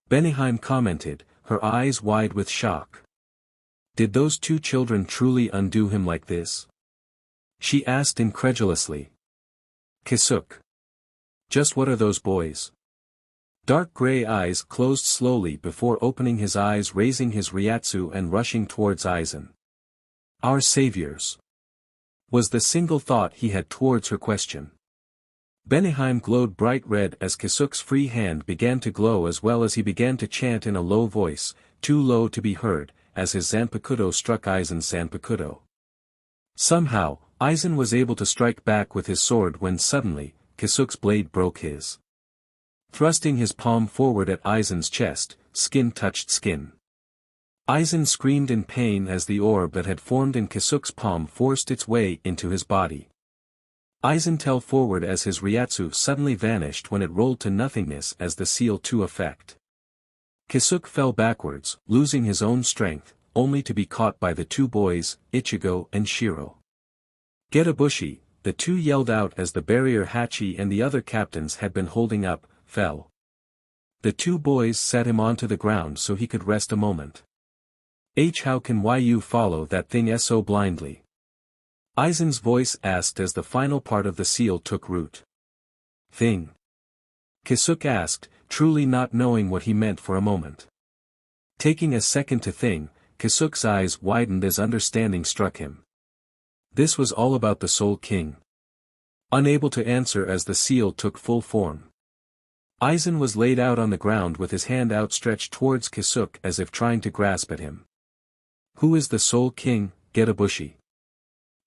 Benihime commented, her eyes wide with shock. "Did those two children truly undo him like this?" she asked incredulously. "Kisuke. Just what are those boys?" Dark gray eyes closed slowly before opening, his eyes raising his Ryatsu and rushing towards Aizen. "Our saviors," was the single thought he had towards her question. Benihime glowed bright red as Kisuke's free hand began to glow, as well as he began to chant in a low voice, too low to be heard, as his Zanpakuto struck Aizen's Zanpakuto. Somehow, Aizen was able to strike back with his sword when suddenly, Kisuke's blade broke his. Thrusting his palm forward at Aizen's chest, skin touched skin. Aizen screamed in pain as the orb that had formed in Kisuke's palm forced its way into his body. Aizen fell forward as his Ryatsu suddenly vanished when it rolled to nothingness as the Seal 2 effect. Kisuke fell backwards, losing his own strength, only to be caught by the two boys, Ichigo and Shiro. "Getabushi," the two yelled out as the barrier Hachi and the other captains had been holding up, fell. The two boys set him onto the ground so he could rest a moment. "How can you follow that thing so blindly?" Aizen's voice asked as the final part of the seal took root. "Thing?" Kisuke asked, truly not knowing what he meant for a moment. Taking a second to think, Kisuke's eyes widened as understanding struck him. This was all about the Soul King. Unable to answer as the seal took full form. Aizen was laid out on the ground with his hand outstretched towards Kisuke as if trying to grasp at him. "Who is the Soul King, Getabushi?"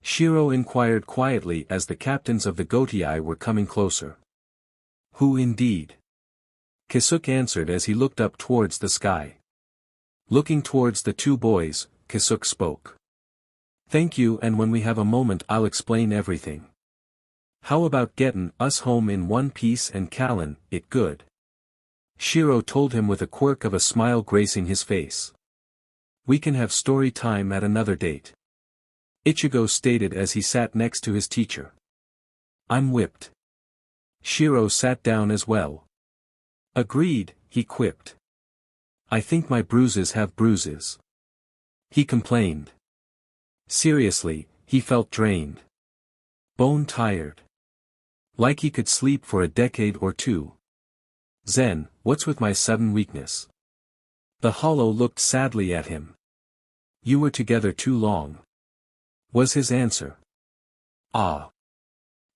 Shiro inquired quietly as the captains of the Gotii were coming closer. "Who indeed?" Kisuke answered as he looked up towards the sky. Looking towards the two boys, Kisuke spoke. "Thank you, and when we have a moment I'll explain everything. How about gettin' us home in one piece and callin' it good?" Shiro told him with a quirk of a smile gracing his face. We can have story time at another date. Ichigo stated as he sat next to his teacher. I'm whipped. Shiro sat down as well. Agreed, he quipped. I think my bruises have bruises. He complained. Seriously, he felt drained. Bone tired. Like he could sleep for a decade or two. Zen, what's with my sudden weakness? The hollow looked sadly at him. You were together too long. Was his answer. Ah.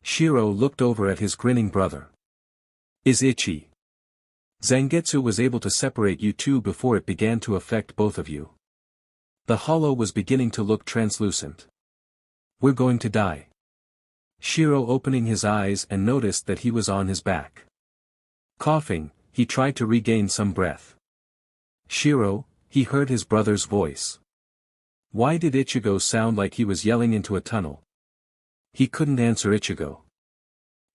Shiro looked over at his grinning brother. Is Ichi. Zangetsu was able to separate you two before it began to affect both of you. The hollow was beginning to look translucent. We're going to die. Shiro opening his eyes and noticed that he was on his back. Coughing, he tried to regain some breath. Shiro, he heard his brother's voice. Why did Ichigo sound like he was yelling into a tunnel? He couldn't answer Ichigo.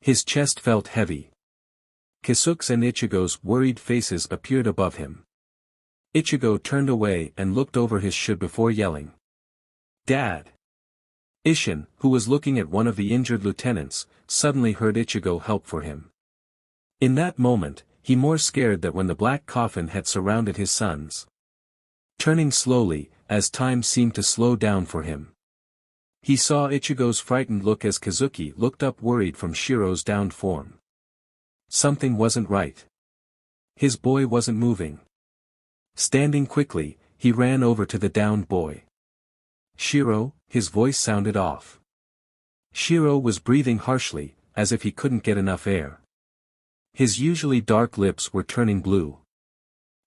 His chest felt heavy. Kisuke's and Ichigo's worried faces appeared above him. Ichigo turned away and looked over his shoulder before yelling. Dad! Isshin, who was looking at one of the injured lieutenants, suddenly heard Ichigo help for him. In that moment, he more scared that when the black coffin had surrounded his sons. Turning slowly, as time seemed to slow down for him. He saw Ichigo's frightened look as Kazuki looked up worried from Shiro's downed form. Something wasn't right. His boy wasn't moving. Standing quickly, he ran over to the downed boy. Shiro, his voice sounded off. Shiro was breathing harshly, as if he couldn't get enough air. His usually dark lips were turning blue.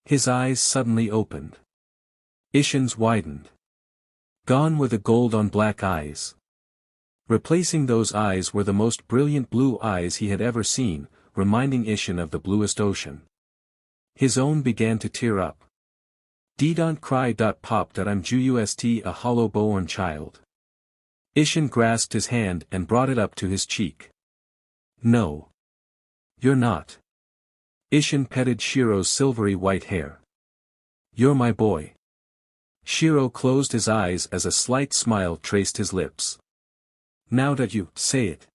His eyes suddenly opened. Isshin's widened. Gone were the gold on black eyes. Replacing those eyes were the most brilliant blue eyes he had ever seen, reminding Isshin of the bluest ocean. His own began to tear up. Don't cry. Pop. I'm just a hollow-born child. Isshin grasped his hand and brought it up to his cheek. No. You're not. Isshin petted Shiro's silvery white hair. You're my boy. Shiro closed his eyes as a slight smile traced his lips. Now that you say it.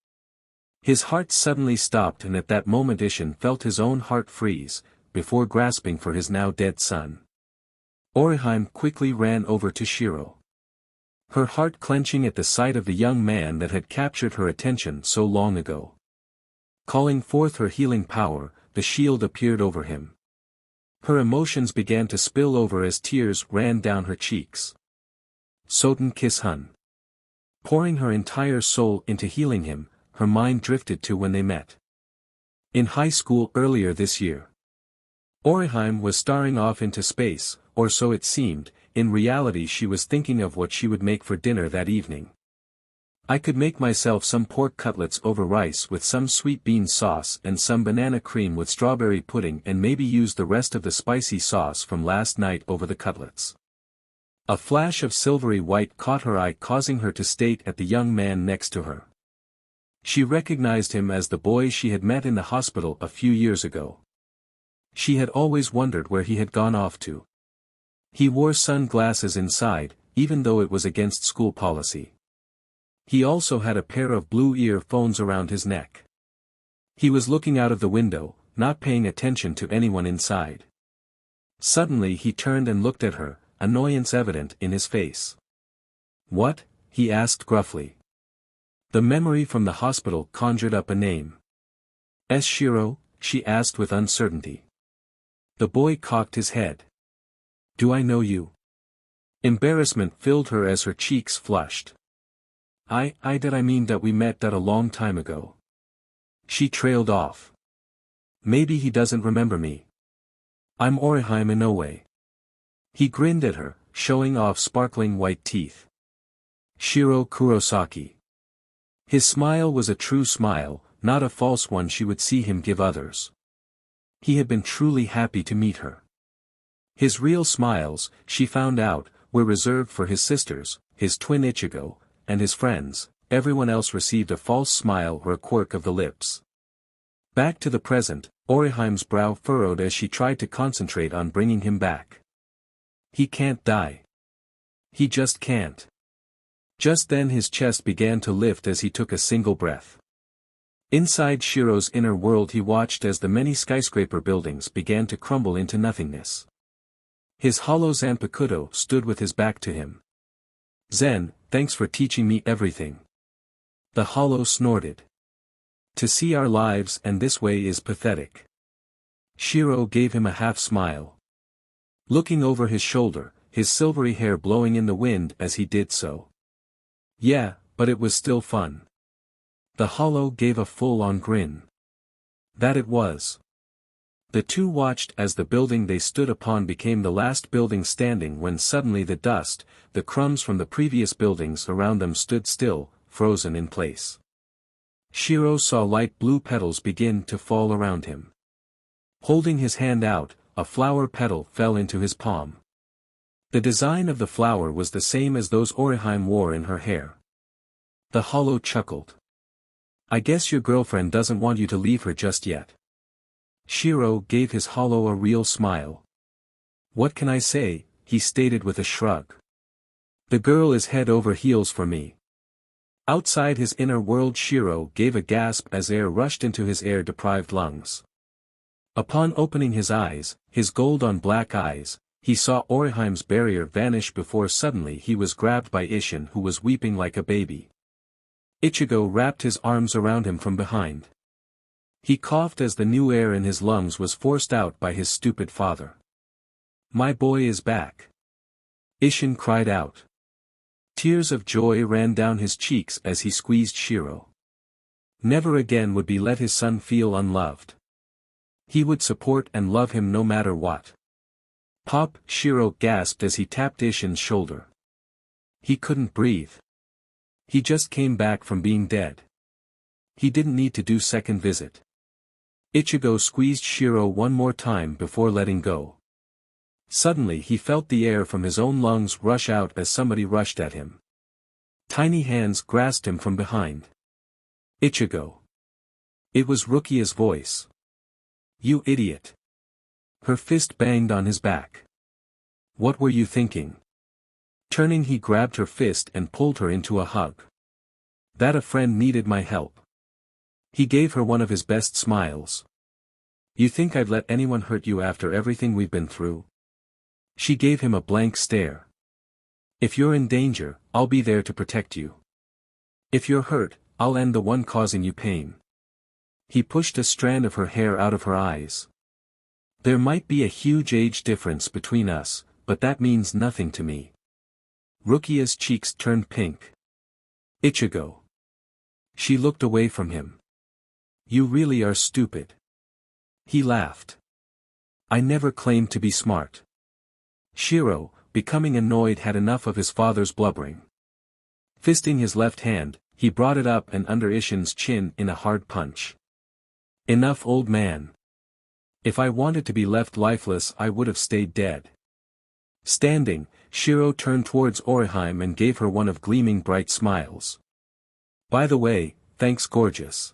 His heart suddenly stopped, and at that moment Isshin felt his own heart freeze, before grasping for his now dead son. Orihime quickly ran over to Shiro. Her heart clenching at the sight of the young man that had captured her attention so long ago. Calling forth her healing power, the shield appeared over him. Her emotions began to spill over as tears ran down her cheeks. Soten kiss hun. Pouring her entire soul into healing him, her mind drifted to when they met. In high school earlier this year. Orihime was staring off into space, or so it seemed. In reality she was thinking of what she would make for dinner that evening. I could make myself some pork cutlets over rice with some sweet bean sauce and some banana cream with strawberry pudding, and maybe use the rest of the spicy sauce from last night over the cutlets. A flash of silvery white caught her eye, causing her to state at the young man next to her. She recognized him as the boy she had met in the hospital a few years ago. She had always wondered where he had gone off to. He wore sunglasses inside, even though it was against school policy. He also had a pair of blue earphones around his neck. He was looking out of the window, not paying attention to anyone inside. Suddenly he turned and looked at her, annoyance evident in his face. What? He asked gruffly. The memory from the hospital conjured up a name. Shiro? She asked with uncertainty. The boy cocked his head. Do I know you? Embarrassment filled her as her cheeks flushed. I mean that we met that a long time ago. She trailed off. Maybe he doesn't remember me. I'm Orihime Inoue. He grinned at her, showing off sparkling white teeth. Shiro Kurosaki. His smile was a true smile, not a false one she would see him give others. He had been truly happy to meet her. His real smiles, she found out, were reserved for his sisters, his twin Ichigo, and his friends. Everyone else received a false smile or a quirk of the lips. Back to the present, Orihime's brow furrowed as she tried to concentrate on bringing him back. He can't die. He just can't. Just then his chest began to lift as he took a single breath. Inside Shiro's inner world he watched as the many skyscraper buildings began to crumble into nothingness. His hollow Zanpakuto stood with his back to him. "Zen, thanks for teaching me everything." The hollow snorted. "To see our lives and this way is pathetic." Shiro gave him a half smile. Looking over his shoulder, his silvery hair blowing in the wind as he did so. "Yeah, but it was still fun." The hollow gave a full-on grin. That it was. The two watched as the building they stood upon became the last building standing when suddenly the dust, the crumbs from the previous buildings around them stood still, frozen in place. Shiro saw light blue petals begin to fall around him. Holding his hand out, a flower petal fell into his palm. The design of the flower was the same as those Orihime wore in her hair. The hollow chuckled. "I guess your girlfriend doesn't want you to leave her just yet." Shiro gave his hollow a real smile. "What can I say?" he stated with a shrug. "The girl is head over heels for me." Outside his inner world Shiro gave a gasp as air rushed into his air-deprived lungs. Upon opening his eyes, his gold on black eyes, he saw Orihime's barrier vanish before suddenly he was grabbed by Isshin who was weeping like a baby. Ichigo wrapped his arms around him from behind. He coughed as the new air in his lungs was forced out by his stupid father. "My boy is back!" Isshin cried out. Tears of joy ran down his cheeks as he squeezed Shiro. Never again would he let his son feel unloved. He would support and love him no matter what. "Pop!" Shiro gasped as he tapped Isshin's shoulder. He couldn't breathe. He just came back from being dead. He didn't need to do second visit. Ichigo squeezed Shiro one more time before letting go. Suddenly he felt the air from his own lungs rush out as somebody rushed at him. Tiny hands grasped him from behind. "Ichigo." It was Rukia's voice. "You idiot." Her fist banged on his back. "What were you thinking?" Turning he grabbed her fist and pulled her into a hug. "That a friend needed my help." He gave her one of his best smiles. "You think I'd let anyone hurt you after everything we've been through?" She gave him a blank stare. "If you're in danger, I'll be there to protect you. If you're hurt, I'll end the one causing you pain." He pushed a strand of her hair out of her eyes. "There might be a huge age difference between us, but that means nothing to me." Rukia's cheeks turned pink. "Ichigo." She looked away from him. "You really are stupid." He laughed. "I never claimed to be smart." Shiro, becoming annoyed, had enough of his father's blubbering. Fisting his left hand, he brought it up and under Isshin's chin in a hard punch. "Enough, old man. If I wanted to be left lifeless I would have stayed dead." Standing, Shiro turned towards Orihime and gave her one of gleaming bright smiles. "By the way, thanks gorgeous."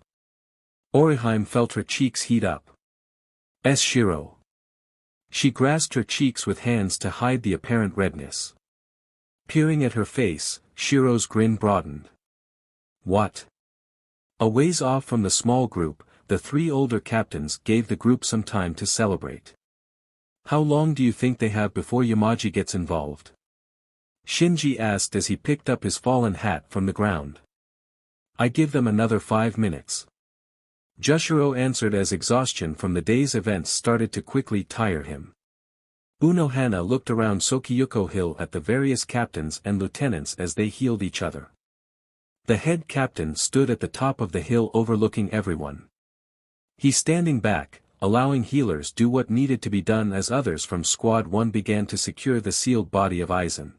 Orihime felt her cheeks heat up. Shiro." She grasped her cheeks with hands to hide the apparent redness. Peering at her face, Shiro's grin broadened. "What?" A ways off from the small group, the three older captains gave the group some time to celebrate. "How long do you think they have before Yamaji gets involved?" Shinji asked as he picked up his fallen hat from the ground. "I give them another 5 minutes." Jushiro answered as exhaustion from the day's events started to quickly tire him. Unohana looked around Sokiyuko Hill at the various captains and lieutenants as they healed each other. The head captain stood at the top of the hill overlooking everyone. He standing back, allowing healers do what needed to be done as others from Squad 1 began to secure the sealed body of Aizen.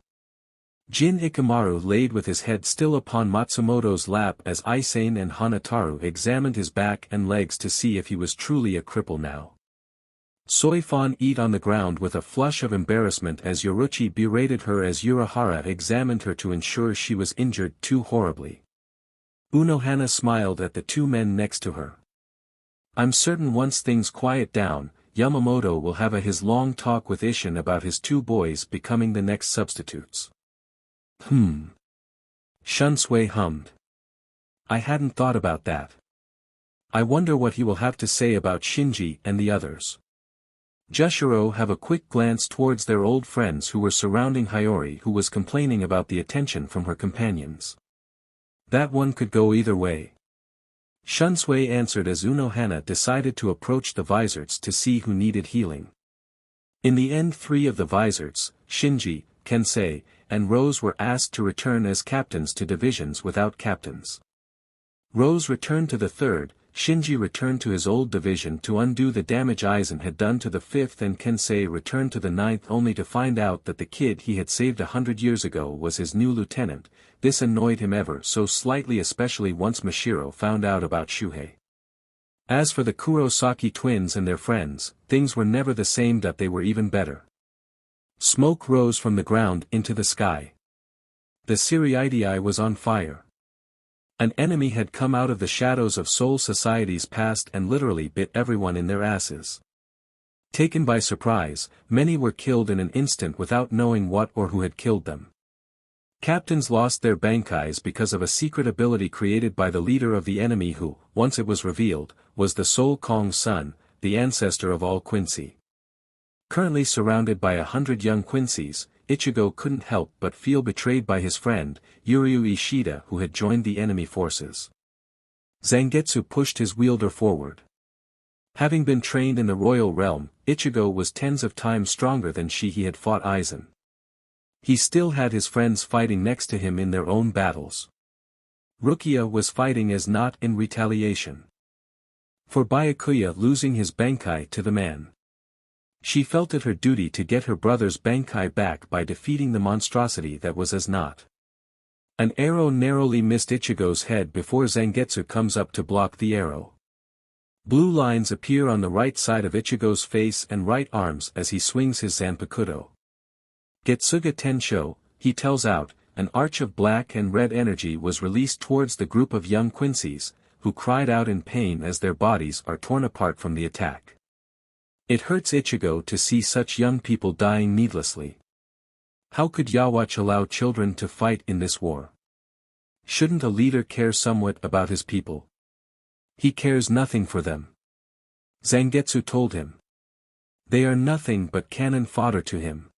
Jin Ikamaru laid with his head still upon Matsumoto's lap as Aizen and Hanataru examined his back and legs to see if he was truly a cripple now. Soifan eat on the ground with a flush of embarrassment as Yoruchi berated her as Urahara examined her to ensure she was injured too horribly. Unohana smiled at the two men next to her. "I'm certain once things quiet down, Yamamoto will have his long talk with Isshin about his two boys becoming the next substitutes." Shunsui hummed. I hadn't thought about that. I wonder what he will have to say about Shinji and the others. Jushiro have a quick glance towards their old friends who were surrounding Hiyori, who was complaining about the attention from her companions. That one could go either way. Shunsui answered as Unohana decided to approach the Vizards to see who needed healing. In the end, 3 of the Vizards, Shinji, Kensei, and Rose were asked to return as captains to divisions without captains. Rose returned to the 3rd, Shinji returned to his old division to undo the damage Aizen had done to the 5th, and Kensei returned to the 9th only to find out that the kid he had saved 100 years ago was his new lieutenant. This annoyed him ever so slightly, especially once Mashiro found out about Shuhei. As for the Kurosaki twins and their friends, things were never the same, that they were even better. Smoke rose from the ground into the sky. The Siriidii was on fire. An enemy had come out of the shadows of Soul Society's past and literally bit everyone in their asses. Taken by surprise, many were killed in an instant without knowing what or who had killed them. Captains lost their bankais because of a secret ability created by the leader of the enemy who, once it was revealed, was the Soul Kong's son, the ancestor of all Quincy. Currently surrounded by 100 young Quincy's, Ichigo couldn't help but feel betrayed by his friend, Uryu Ishida, who had joined the enemy forces. Zangetsu pushed his wielder forward. Having been trained in the royal realm, Ichigo was tens of times stronger than he had fought Aizen. He still had his friends fighting next to him in their own battles. Rukia was fighting as not in retaliation for Byakuya losing his bankai to the man. She felt it her duty to get her brother's bankai back by defeating the monstrosity that was as not. An arrow narrowly missed Ichigo's head before Zangetsu comes up to block the arrow. Blue lines appear on the right side of Ichigo's face and right arms as he swings his Zanpakuto. Getsuga Tensho, he tells out, an arch of black and red energy was released towards the group of young Quincy's, who cried out in pain as their bodies are torn apart from the attack. It hurts Ichigo to see such young people dying needlessly. How could Yawatch allow children to fight in this war? Shouldn't a leader care somewhat about his people? He cares nothing for them. Zangetsu told him. They are nothing but cannon fodder to him.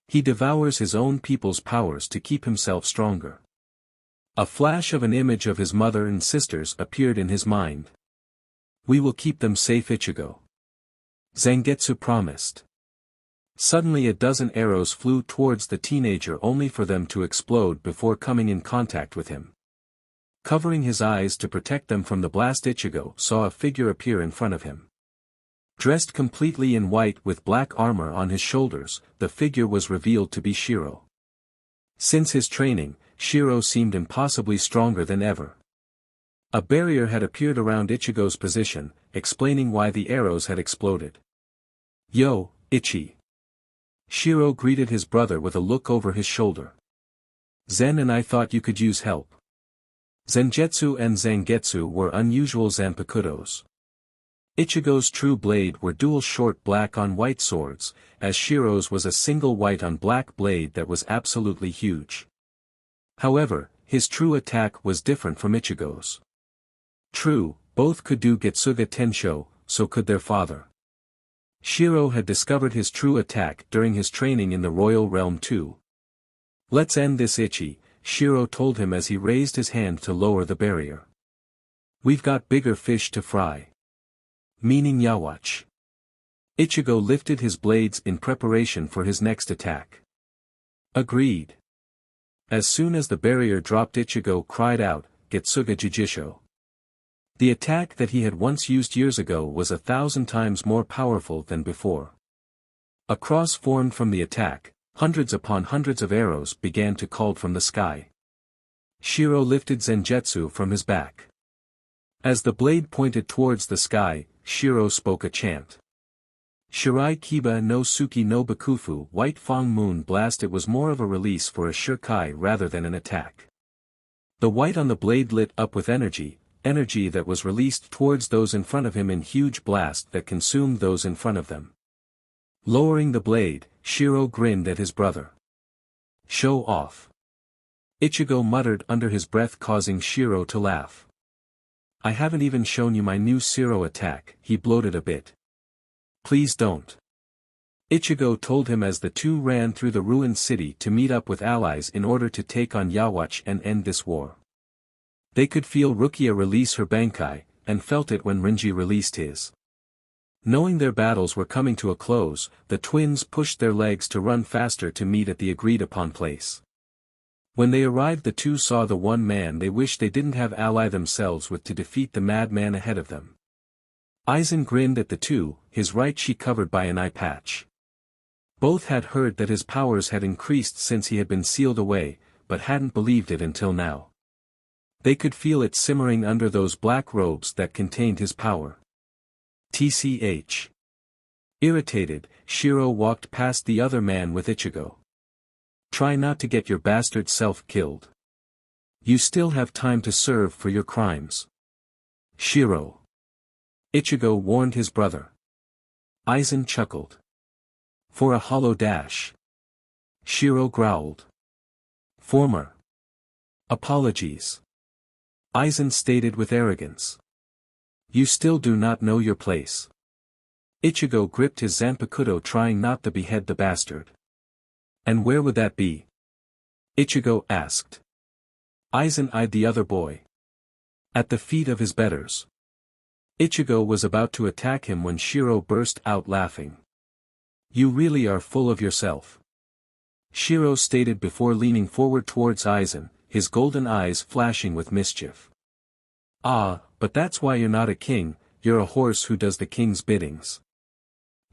He devours his own people's powers to keep himself stronger. A flash of an image of his mother and sisters appeared in his mind. We will keep them safe, Ichigo. Zangetsu promised. Suddenly a dozen arrows flew towards the teenager only for them to explode before coming in contact with him. Covering his eyes to protect them from the blast, Ichigo saw a figure appear in front of him. Dressed completely in white with black armor on his shoulders, the figure was revealed to be Shiro. Since his training, Shiro seemed impossibly stronger than ever. A barrier had appeared around Ichigo's position, explaining why the arrows had exploded. Yo, Ichi. Shiro greeted his brother with a look over his shoulder. Zen and I thought you could use help. Zenjutsu and Zangetsu were unusual Zanpakutos. Ichigo's true blade were dual short black on white swords, as Shiro's was a single white on black blade that was absolutely huge. However, his true attack was different from Ichigo's. True, both could do Getsuga Tensho, so could their father. Shiro had discovered his true attack during his training in the royal realm too. Let's end this, Ichi, Shiro told him as he raised his hand to lower the barrier. We've got bigger fish to fry. Meaning Yawatch. Ichigo lifted his blades in preparation for his next attack. Agreed. As soon as the barrier dropped, Ichigo cried out, Getsuga Jujisho. The attack that he had once used years ago was 1,000 times more powerful than before. A cross formed from the attack, hundreds upon hundreds of arrows began to call from the sky. Shiro lifted Zenjutsu from his back. As the blade pointed towards the sky, Shiro spoke a chant. Shirai Kiba no Suki no Bakufu White Fong Moon Blast. It was more of a release for a Shirkai rather than an attack. The white on the blade lit up with energy that was released towards those in front of him in huge blast that consumed those in front of them. Lowering the blade, Shiro grinned at his brother. Show off. Ichigo muttered under his breath, causing Shiro to laugh. I haven't even shown you my new Shiro attack, he bloated a bit. Please don't. Ichigo told him as the two ran through the ruined city to meet up with allies in order to take on Yhwach and end this war. They could feel Rukia release her Bankai, and felt it when Renji released his. Knowing their battles were coming to a close, the twins pushed their legs to run faster to meet at the agreed-upon place. When they arrived, the two saw the one man they wished they didn't have ally themselves with to defeat the madman ahead of them. Aizen grinned at the two, his right cheek covered by an eye patch. Both had heard that his powers had increased since he had been sealed away, but hadn't believed it until now. They could feel it simmering under those black robes that contained his power. TCH. Irritated, Shiro walked past the other man with Ichigo. Try not to get your bastard self killed. You still have time to serve for your crimes. Shiro. Ichigo warned his brother. Aizen chuckled. For a hollow dash. Shiro growled. Former. Apologies. Aizen stated with arrogance. You still do not know your place. Ichigo gripped his Zanpakuto, trying not to behead the bastard. And where would that be? Ichigo asked. Aizen eyed the other boy. At the feet of his betters. Ichigo was about to attack him when Shiro burst out laughing. You really are full of yourself. Shiro stated before leaning forward towards Aizen, his golden eyes flashing with mischief. Ah, but that's why you're not a king, you're a horse who does the king's biddings.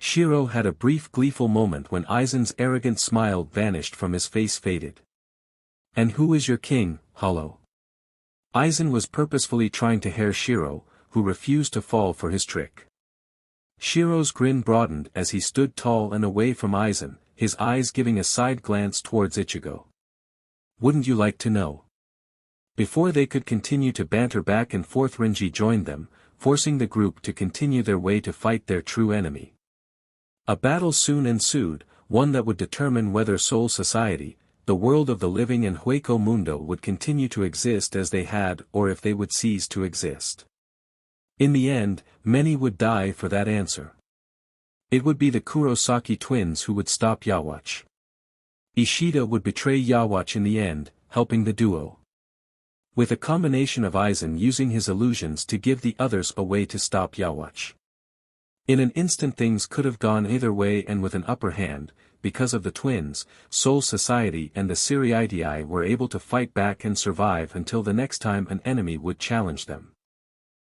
Shiro had a brief gleeful moment when Aizen's arrogant smile vanished from his face, faded. And who is your king, Hollow? Aizen was purposefully trying to harry Shiro, who refused to fall for his trick. Shiro's grin broadened as he stood tall and away from Aizen, his eyes giving a side glance towards Ichigo. Wouldn't you like to know? Before they could continue to banter back and forth, Renji joined them, forcing the group to continue their way to fight their true enemy. A battle soon ensued, one that would determine whether Soul Society, the world of the living, and Hueco Mundo would continue to exist as they had, or if they would cease to exist. In the end, many would die for that answer. It would be the Kurosaki twins who would stop Yhwach. Ishida would betray Yhwach in the end, helping the duo. With a combination of Aizen using his illusions to give the others a way to stop Yhwach. In an instant things could have gone either way, and with an upper hand, because of the twins, Soul Society and the Siriitii were able to fight back and survive until the next time an enemy would challenge them.